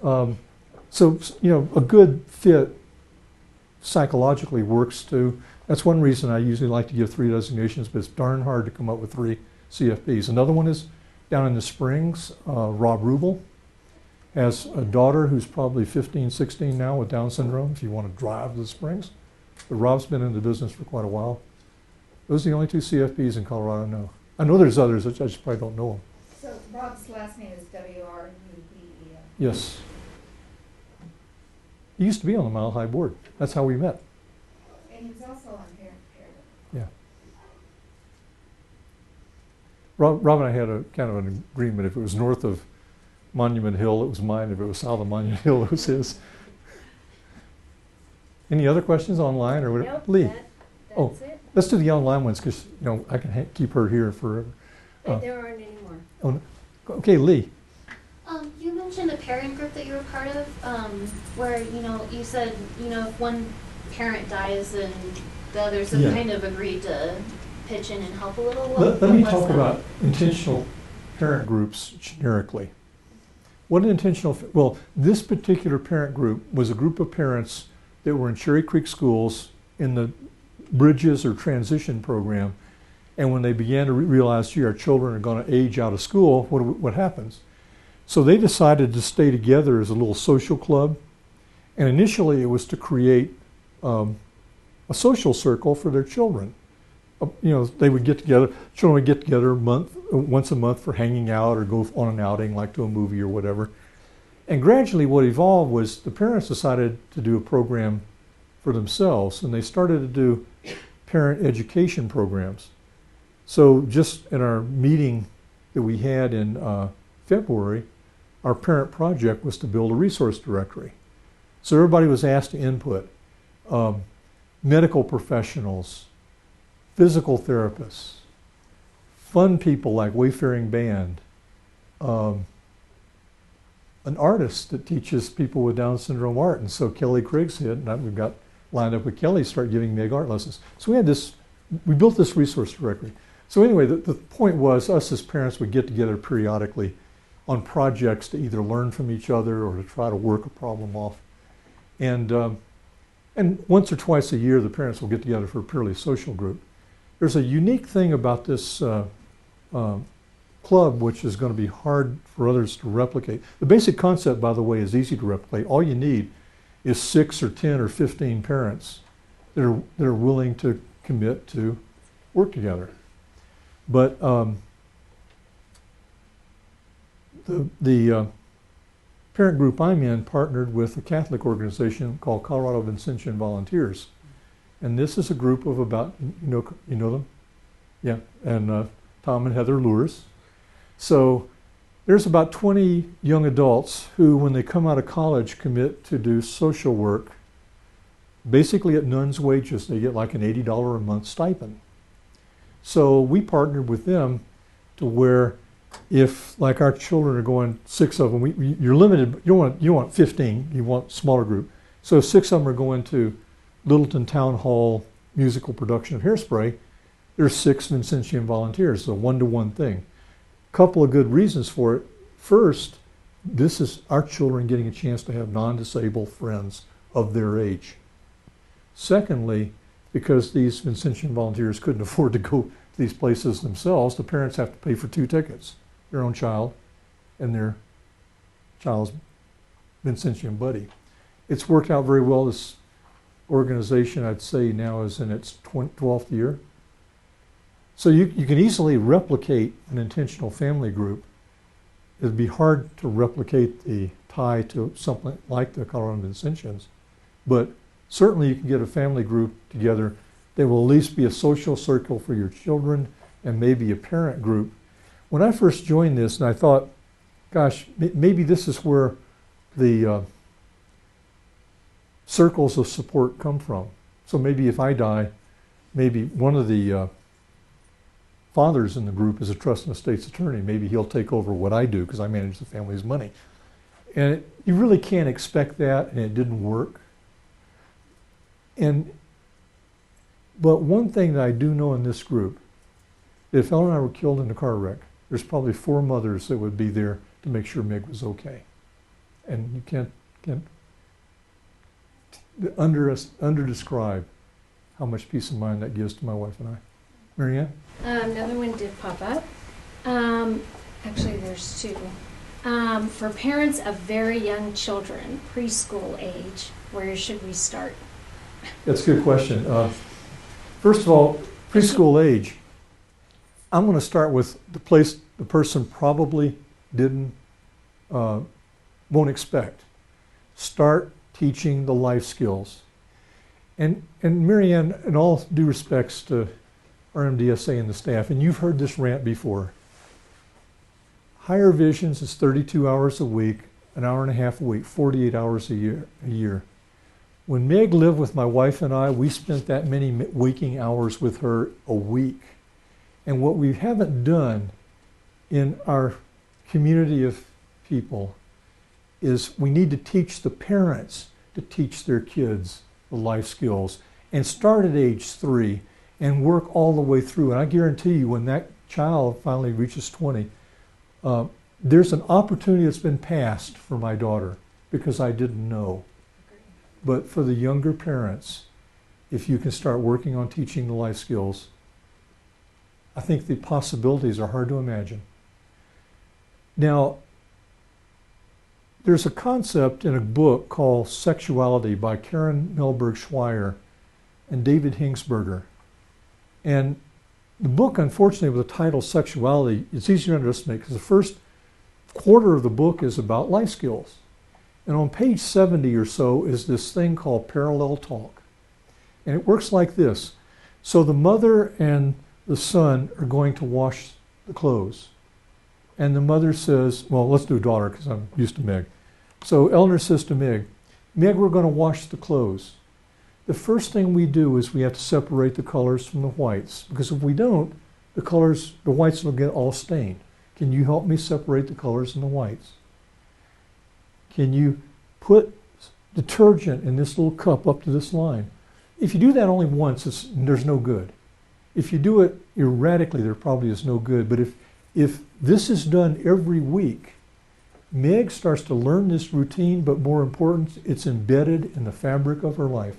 you know, a good fit psychologically works too. That's one reason I usually like to give 3 designations, but it's darn hard to come up with 3 CFPs. Another one is down in the Springs, Rob Rubel has a daughter who's probably 15, 16 now with Down syndrome, if you want to drive to the Springs. But Rob's been in the business for quite a while. Those are the only 2 CFPs in Colorado I know. I know there's others, I just probably don't know them. So Rob's last name is W-R-U-B-E-L. Yes. He used to be on the Mile High Board. That's how we met. And he was also on Parent Paradise. Yeah. Rob and I had a kind of an agreement. If it was north of Monument Hill, it was mine. If it was south of Monument Hill, it was his. Any other questions online or whatever? Nope, Lee. that's it. Let's do the online ones because you know I can keep her here forever. There aren't any more. Oh, no. Okay, Lee. You mentioned a parent group that you were part of, where, you know, you said, you know, if one parent dies and the others have Yeah. kind of agreed to pitch in and help a little. Let me talk about intentional parent groups generically. What an intentional, well, this particular parent group was a group of parents that were in Cherry Creek schools in the Bridges or Transition program. And when they began to realize, gee, our children are going to age out of school, what happens? So they decided to stay together as a little social club. And initially it was to create a social circle for their children. You know, they would get together, children would get together once a month for hanging out or go on an outing like to a movie or whatever. And gradually what evolved was the parents decided to do a program for themselves, and they started to do parent education programs. So just in our meeting that we had in February, our parent project was to build a resource directory. So everybody was asked to input. Medical professionals, physical therapists, fun people like Wayfaring Band, an artist that teaches people with Down syndrome art. And so Kelly Craig's hit, and we've got lined up with Kelly to start giving Meg art lessons. So we built this resource directory. So anyway, the point was us as parents would get together periodically on projects to either learn from each other or to try to work a problem off. And once or twice a year, the parents will get together for a purely social group. There's a unique thing about this club, which is going to be hard for others to replicate. The basic concept, by the way, is easy to replicate. All you need is 6 or 10 or 15 parents that are willing to commit to work together. But the parent group I'm in partnered with a Catholic organization called Colorado Vincentian Volunteers. And this is a group of about, you know them? Yeah, and Tom and Heather Lures. So there's about 20 young adults who, when they come out of college, commit to do social work. Basically at nuns' wages, they get like an $80 a month stipend. So we partnered with them to where if, like our children are going, 6 of them, you're limited, you want 15, you want smaller group. So 6 of them are going to Littleton Town Hall musical production of Hairspray, there's 6 Vincentian volunteers, so a 1-to-1 thing. Couple of good reasons for it. First, this is our children getting a chance to have non-disabled friends of their age. Secondly, because these Vincentian volunteers couldn't afford to go to these places themselves, the parents have to pay for 2 tickets, their own child and their child's Vincentian buddy. It's worked out very well. This organization, I'd say now, is in its 12th year. So you can easily replicate an intentional family group. It'd be hard to replicate the tie to something like the Colorado Vincentians, but certainly you can get a family group together. There will at least be a social circle for your children and maybe a parent group. When I first joined this, and I thought, gosh, maybe this is where the circles of support come from. So maybe if I die, maybe one of the fathers in the group is a trust and estates attorney. Maybe he'll take over what I do because I manage the family's money. And you really can't expect that, and it didn't work. But one thing that I do know in this group, if Ellen and I were killed in a car wreck, there's probably 4 mothers that would be there to make sure Meg was okay. And you can't under-describe how much peace of mind that gives to my wife and I. Marianne? Another one did pop up. Actually, there's 2. For parents of very young children, preschool age, where should we start? That's a good question. First of all, preschool age, I'm going to start with the place the person probably won't expect. Start teaching the life skills. And Marianne, in all due respects to RMDSA and the staff, and you've heard this rant before, Higher Visions is 32 hours a week, an hour and a half a week, 48 hours a year. When Meg lived with my wife and I, we spent that many waking hours with her a week. And what we haven't done in our community of people is we need to teach the parents to teach their kids the life skills and start at age 3 and work all the way through. And I guarantee you when that child finally reaches 20, there's an opportunity that's been passed for my daughter because I didn't know. But for the younger parents, if you can start working on teaching the life skills, I think the possibilities are hard to imagine. Now, there's a concept in a book called Sexuality by Karen Melberg-Schweier and David Hingsberger. And the book, unfortunately, with the title Sexuality, it's easy to underestimate because the first quarter of the book is about life skills. And on page 70 or so is this thing called parallel talk. And it works like this. So the mother and the son are going to wash the clothes. And the mother says, well, let's do daughter because I'm used to Meg. So Eleanor says to Meg, Meg, we're going to wash the clothes. The first thing we do is we have to separate the colors from the whites, because if we don't, the whites will get all stained. Can you help me separate the colors and the whites? Can you put detergent in this little cup up to this line? If you do that only once, there's no good. If you do it erratically, there probably is no good. But if this is done every week, Meg starts to learn this routine, but more important, it's embedded in the fabric of her life.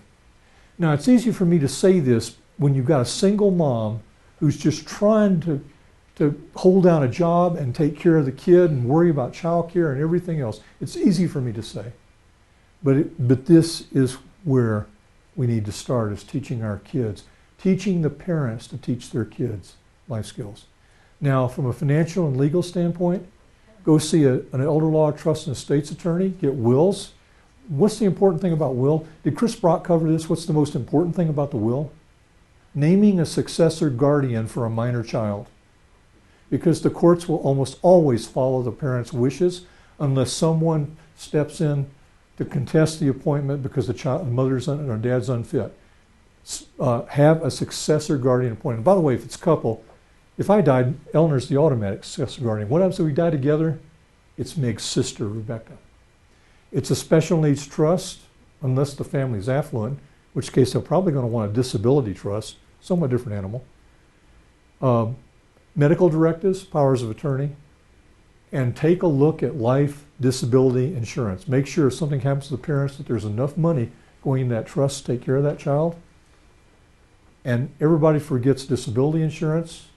Now, it's easy for me to say this when you've got a single mom who's just trying to hold down a job and take care of the kid and worry about childcare and everything else. It's easy for me to say. But this is where we need to start, is teaching our kids, teaching the parents to teach their kids life skills. Now, from a financial and legal standpoint, go see an elder law, trust, and estates attorney, get wills. What's the important thing about will? Did Chris Brock cover this? What's the most important thing about the will? Naming a successor guardian for a minor child. Because the courts will almost always follow the parents' wishes unless someone steps in to contest the appointment because the mother's or dad's unfit. Have a successor guardian appointed. By the way, if it's a couple, if I died, Eleanor's the automatic successor guardian. What happens if we die together? It's Meg's sister, Rebecca. It's a special needs trust, unless the family's affluent, in which case they're probably going to want a disability trust, somewhat different animal. Medical directives, powers of attorney, and take a look at life disability insurance. Make sure if something happens to the parents that there's enough money going in that trust to take care of that child. And everybody forgets disability insurance,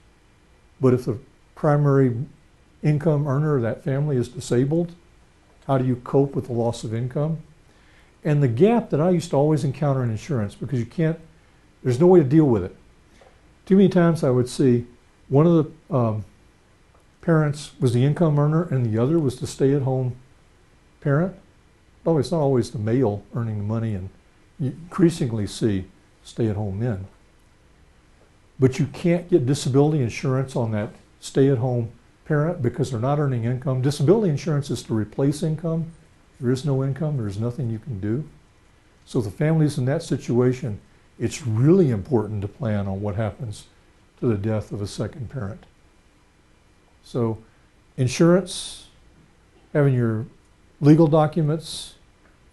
but if the primary income earner of that family is disabled, how do you cope with the loss of income? And the gap that I used to always encounter in insurance, because there's no way to deal with it. Too many times I would see one of the parents was the income earner and the other was the stay-at-home parent. Oh, it's not always the male earning the money, and you increasingly see stay-at-home men. But you can't get disability insurance on that stay-at-home parent because they're not earning income. Disability insurance is to replace income. There is no income. There's nothing you can do. So the families in that situation, it's really important to plan on what happens to the death of a second parent. So insurance, having your legal documents,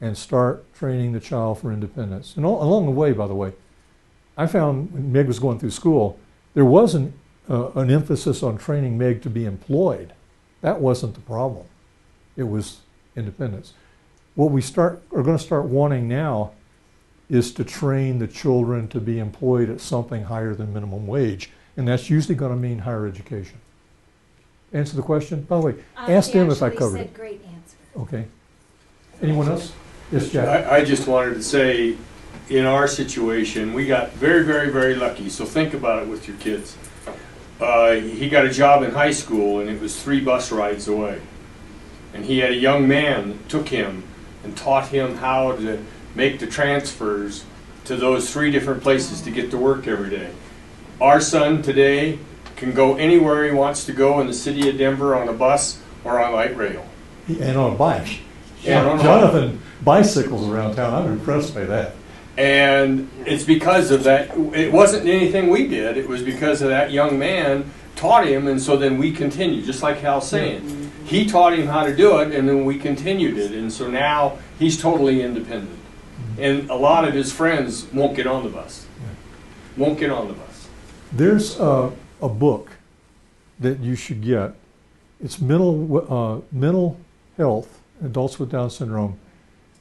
and start training the child for independence. And along the way, by the way, I found when Meg was going through school, there wasn't an emphasis on training Meg to be employed. That wasn't the problem. It was independence. What we are going to start wanting now is to train the children to be employed at something higher than minimum wage. And that's usually going to mean higher education. Answer the question? By the way, ask them if I covered it. Great answer. Okay. Anyone else? Yes, Jack. I just wanted to say, in our situation, we got very, very, very lucky. So think about it with your kids. He got a job in high school, and it was 3 bus rides away. And he had a young man that took him and taught him how to make the transfers to those 3 different places to get to work every day. Our son today can go anywhere he wants to go in the city of Denver on a bus or on light rail. And on a bike. And Jonathan bicycles around town. I'm impressed by that. And it's because of that. It wasn't anything we did. It was because of that young man taught him, and so then we continued, just like Hal's saying. He taught him how to do it, and then we continued it. And so now he's totally independent. And a lot of his friends won't get on the bus. Won't get on the bus. There's a book that you should get. It's Mental Health, Adults with Down Syndrome,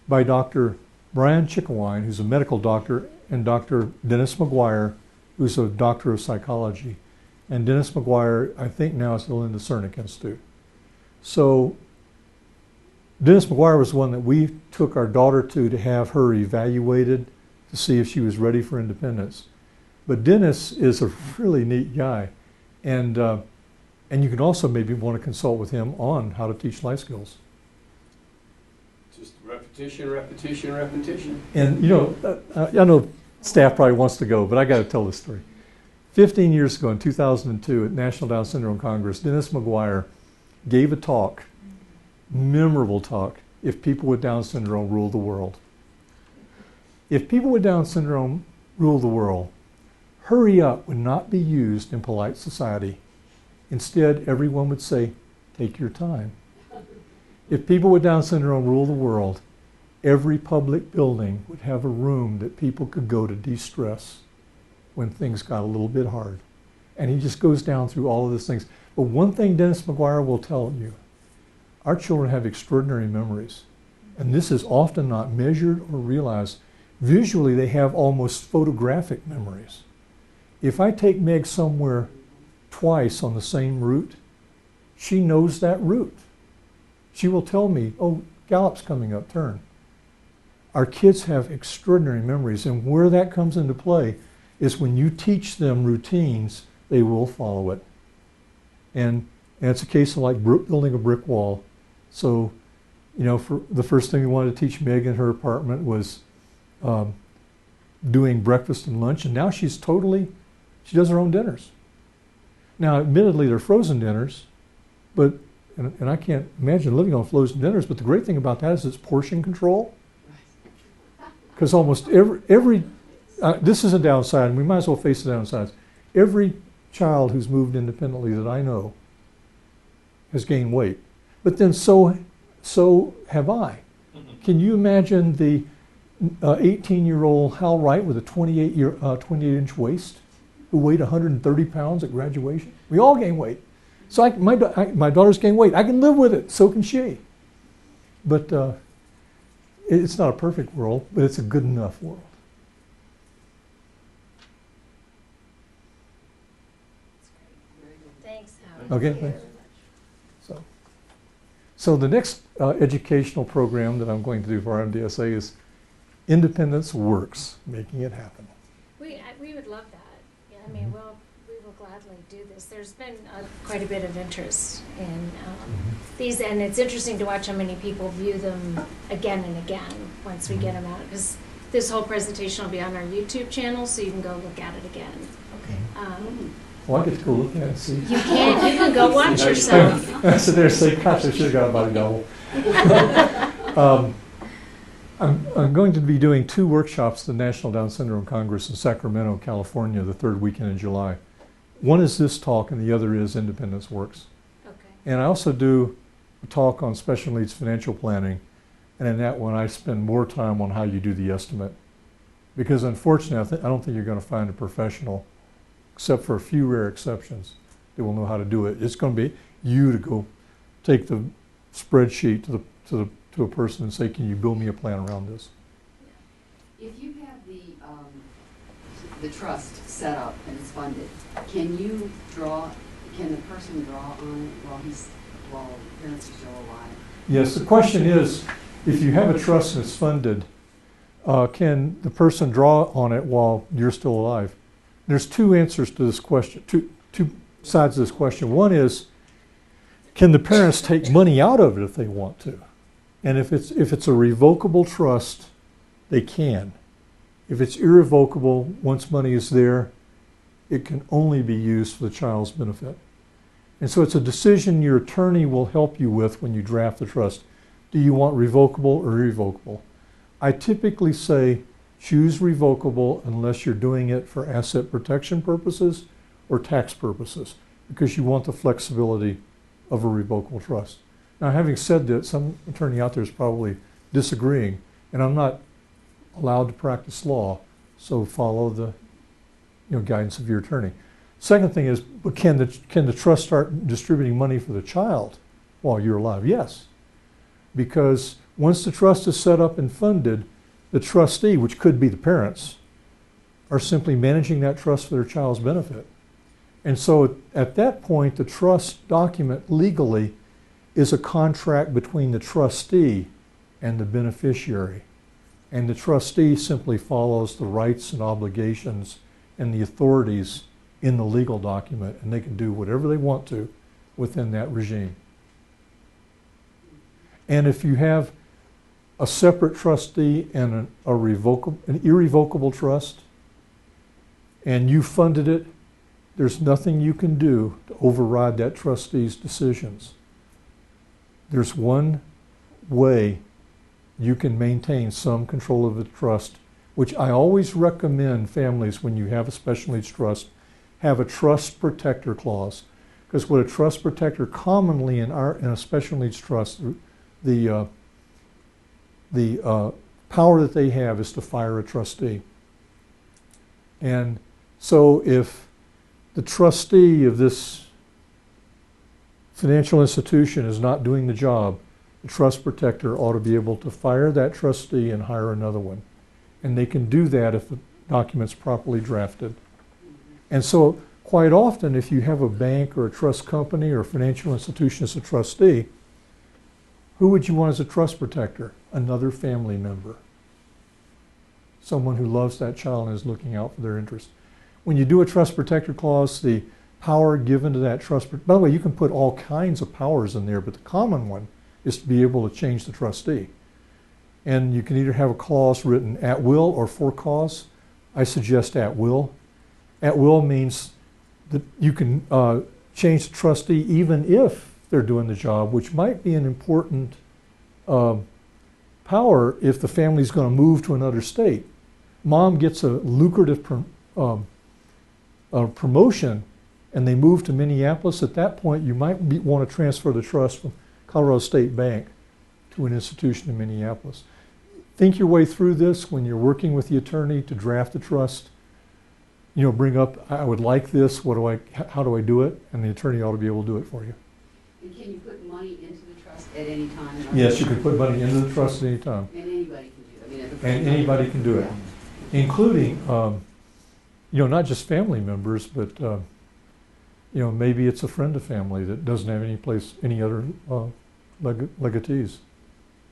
by Dr. Brian Chickawine, who's a medical doctor, and Dr. Dennis McGuire, who's a doctor of psychology. And Dennis McGuire, I think now is still in the Cernick Institute. So Dennis McGuire was the one that we took our daughter to have her evaluated to see if she was ready for independence. But Dennis is a really neat guy. And you can also maybe want to consult with him on how to teach life skills. Just repetition, repetition, repetition. And you know, I know staff probably wants to go, but I got to tell this story. 15 years ago in 2002 at National Down Syndrome Congress, Dennis McGuire gave a talk, memorable talk, If People with Down Syndrome Rule the World. If people with Down syndrome rule the world, hurry up would not be used in polite society. Instead, everyone would say, take your time. If people with Down syndrome rule the world, every public building would have a room that people could go to de-stress when things got a little bit hard. And he just goes down through all of these things. But one thing Dennis McGuire will tell you, our children have extraordinary memories. And this is often not measured or realized. Visually, they have almost photographic memories. If I take Meg somewhere twice on the same route, she knows that route. She will tell me, oh, Gallop's coming up, turn. Our kids have extraordinary memories, and where that comes into play is when you teach them routines, they will follow it. And it's a case of like building a brick wall. So, you know, for the first thing we wanted to teach Meg in her apartment was doing breakfast and lunch, and now she does her own dinners. Now, admittedly, they're frozen dinners, but, and I can't imagine living on frozen dinners, but the great thing about that is it's portion control. Because almost every this is a downside, and we might as well face the downsides. Every child who's moved independently that I know has gained weight. But then so have I. Can you imagine the 18-year-old Hal Wright with a 28-inch waist who weighed 130 pounds at graduation? We all gain weight. So my daughter's gained weight. I can live with it. So can she. But it's not a perfect world, but it's a good enough world. Thanks, Howard. Okay, thanks. So the next educational program that I'm going to do for our MDSA is Independence Works, making it happen. We would love that. Yeah, I mean, we will gladly do this. There's been quite a bit of interest in these, and it's interesting to watch how many people view them again and again once we get them out. Because this whole presentation will be on our YouTube channel, so you can go look at it again. Okay. Well, I get to go look at it and see. You can go watch yourself. I sit there and say, gosh, I should have got a body double. I'm going to be doing 2 workshops at the National Down Syndrome Congress in Sacramento, California, the 3rd weekend in July. One is this talk and the other is Independence Works. Okay. And I also do a talk on special needs financial planning, and in that one I spend more time on how you do the estimate. Because unfortunately, I don't think you're going to find a professional, except for a few rare exceptions, that will know how to do it. It's going to be you to go take the spreadsheet to a person and say, can you build me a plan around this? If you have the trust set up and it's funded, can the person draw on it while parents are still alive? Yes, the question is, if you have a trust and it's funded, can the person draw on it while you're still alive? There's 2 answers to this question, two sides of this question. One is, can the parents take money out of it if they want to? And if it's a revocable trust, they can. If it's irrevocable, once money is there, it can only be used for the child's benefit. And so it's a decision your attorney will help you with when you draft the trust. Do you want revocable or irrevocable? I typically say choose revocable unless you're doing it for asset protection purposes or tax purposes, because you want the flexibility of a revocable trust. Now, having said that, some attorney out there is probably disagreeing, and I'm not allowed to practice law, so follow the guidance of your attorney. Second thing is, but can the trust start distributing money for the child while you're alive? Yes, because once the trust is set up and funded, the trustee, which could be the parents, are simply managing that trust for their child's benefit. And so at that point, the trust document legally is a contract between the trustee and the beneficiary. And the trustee simply follows the rights and obligations and the authorities in the legal document, and they can do whatever they want to within that regime. And if you have a separate trustee and an irrevocable trust, and you funded it, there's nothing you can do to override that trustee's decisions. There's one way you can maintain some control of the trust, which I always recommend families, when you have a special needs trust, have a trust protector clause. Because what a trust protector commonly in a special needs trust, the power that they have is to fire a trustee. And so if the trustee of this financial institution is not doing the job, the trust protector ought to be able to fire that trustee and hire another one. And they can do that if the document's properly drafted. And so quite often, if you have a bank or a trust company or a financial institution as a trustee, who would you want as a trust protector? Another family member. Someone who loves that child and is looking out for their interests. When you do a trust protector clause, the power given to that trust, by the way, you can put all kinds of powers in there, but the common one is to be able to change the trustee. And you can either have a clause written at will or for cause. I suggest at will. At will means that you can change the trustee even if they're doing the job, which might be an important power if the family's going to move to another state. Mom gets a lucrative promotion and they move to Minneapolis. At that point, you might want to transfer the trust from Colorado State Bank to an institution in Minneapolis. Think your way through this when you're working with the attorney to draft the trust. Bring up, I would like this, how do I do it? And the attorney ought to be able to do it for you. And can you put money into the trust at any time? Yes, you can put money into the trust at any time. And anybody can do it. And anybody can do it, including, not just family members, but maybe it's a friend of family that doesn't have any other legatees.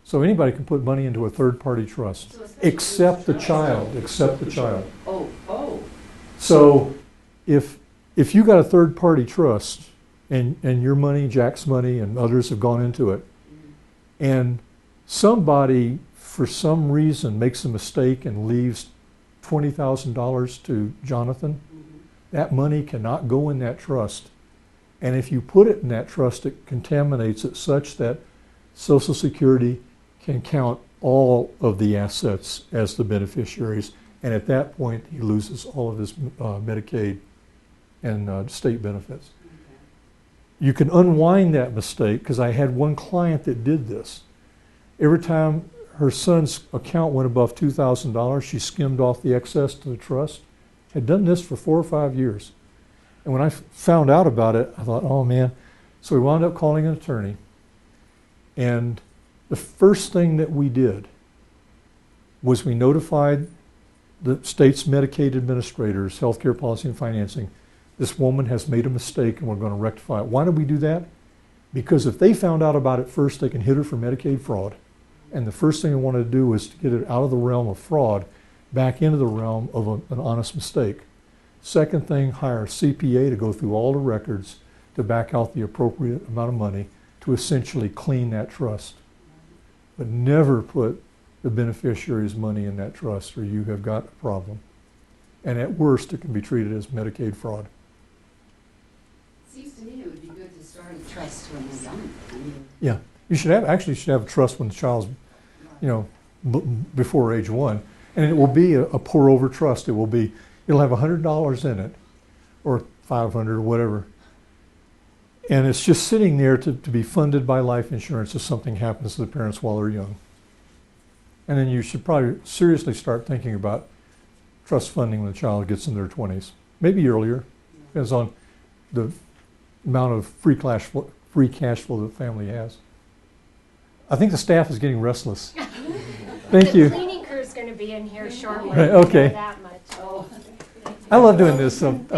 So anybody can put money into a third-party trust, So except the child. Oh. So if you got a third-party trust and your money, Jack's money, and others have gone into it, and somebody for some reason makes a mistake and leaves $20,000 to Jonathan, that money cannot go in that trust. And if you put it in that trust, it contaminates it such that Social Security can count all of the assets as the beneficiaries, and at that point, he loses all of his Medicaid and state benefits. You can unwind that mistake, because I had one client that did this. Every time her son's account went above $2,000, she skimmed off the excess to the trust. Had done this for 4 or 5 years. And when I found out about it, I thought, oh man. So we wound up calling an attorney. And the first thing that we did was we notified the state's Medicaid administrators, healthcare policy and financing, this woman has made a mistake and we're going to rectify it. Why did we do that? Because if they found out about it first, they can hit her for Medicaid fraud. And the first thing we wanted to do was to get it out of the realm of fraud back into the realm of an honest mistake. Second thing, hire a CPA to go through all the records to back out the appropriate amount of money to essentially clean that trust. But never put the beneficiary's money in that trust, or you have got a problem. And at worst, it can be treated as Medicaid fraud. Seems to me it would be good to start a trust when they're young. I mean, Yeah, you should have a trust when the child's, before age 1, and it will be a pour over trust. It'll have $100 in it, or $500 or whatever, and it's just sitting there to be funded by life insurance if something happens to the parents while they're young. And then you should probably seriously start thinking about trust funding when the child gets in their 20s, maybe earlier, depends on the amount of free cash flow the family has. I think the staff is getting restless. Thank you. The cleaning crew's going to be in here shortly. Right, okay. That much. I love doing this. Thank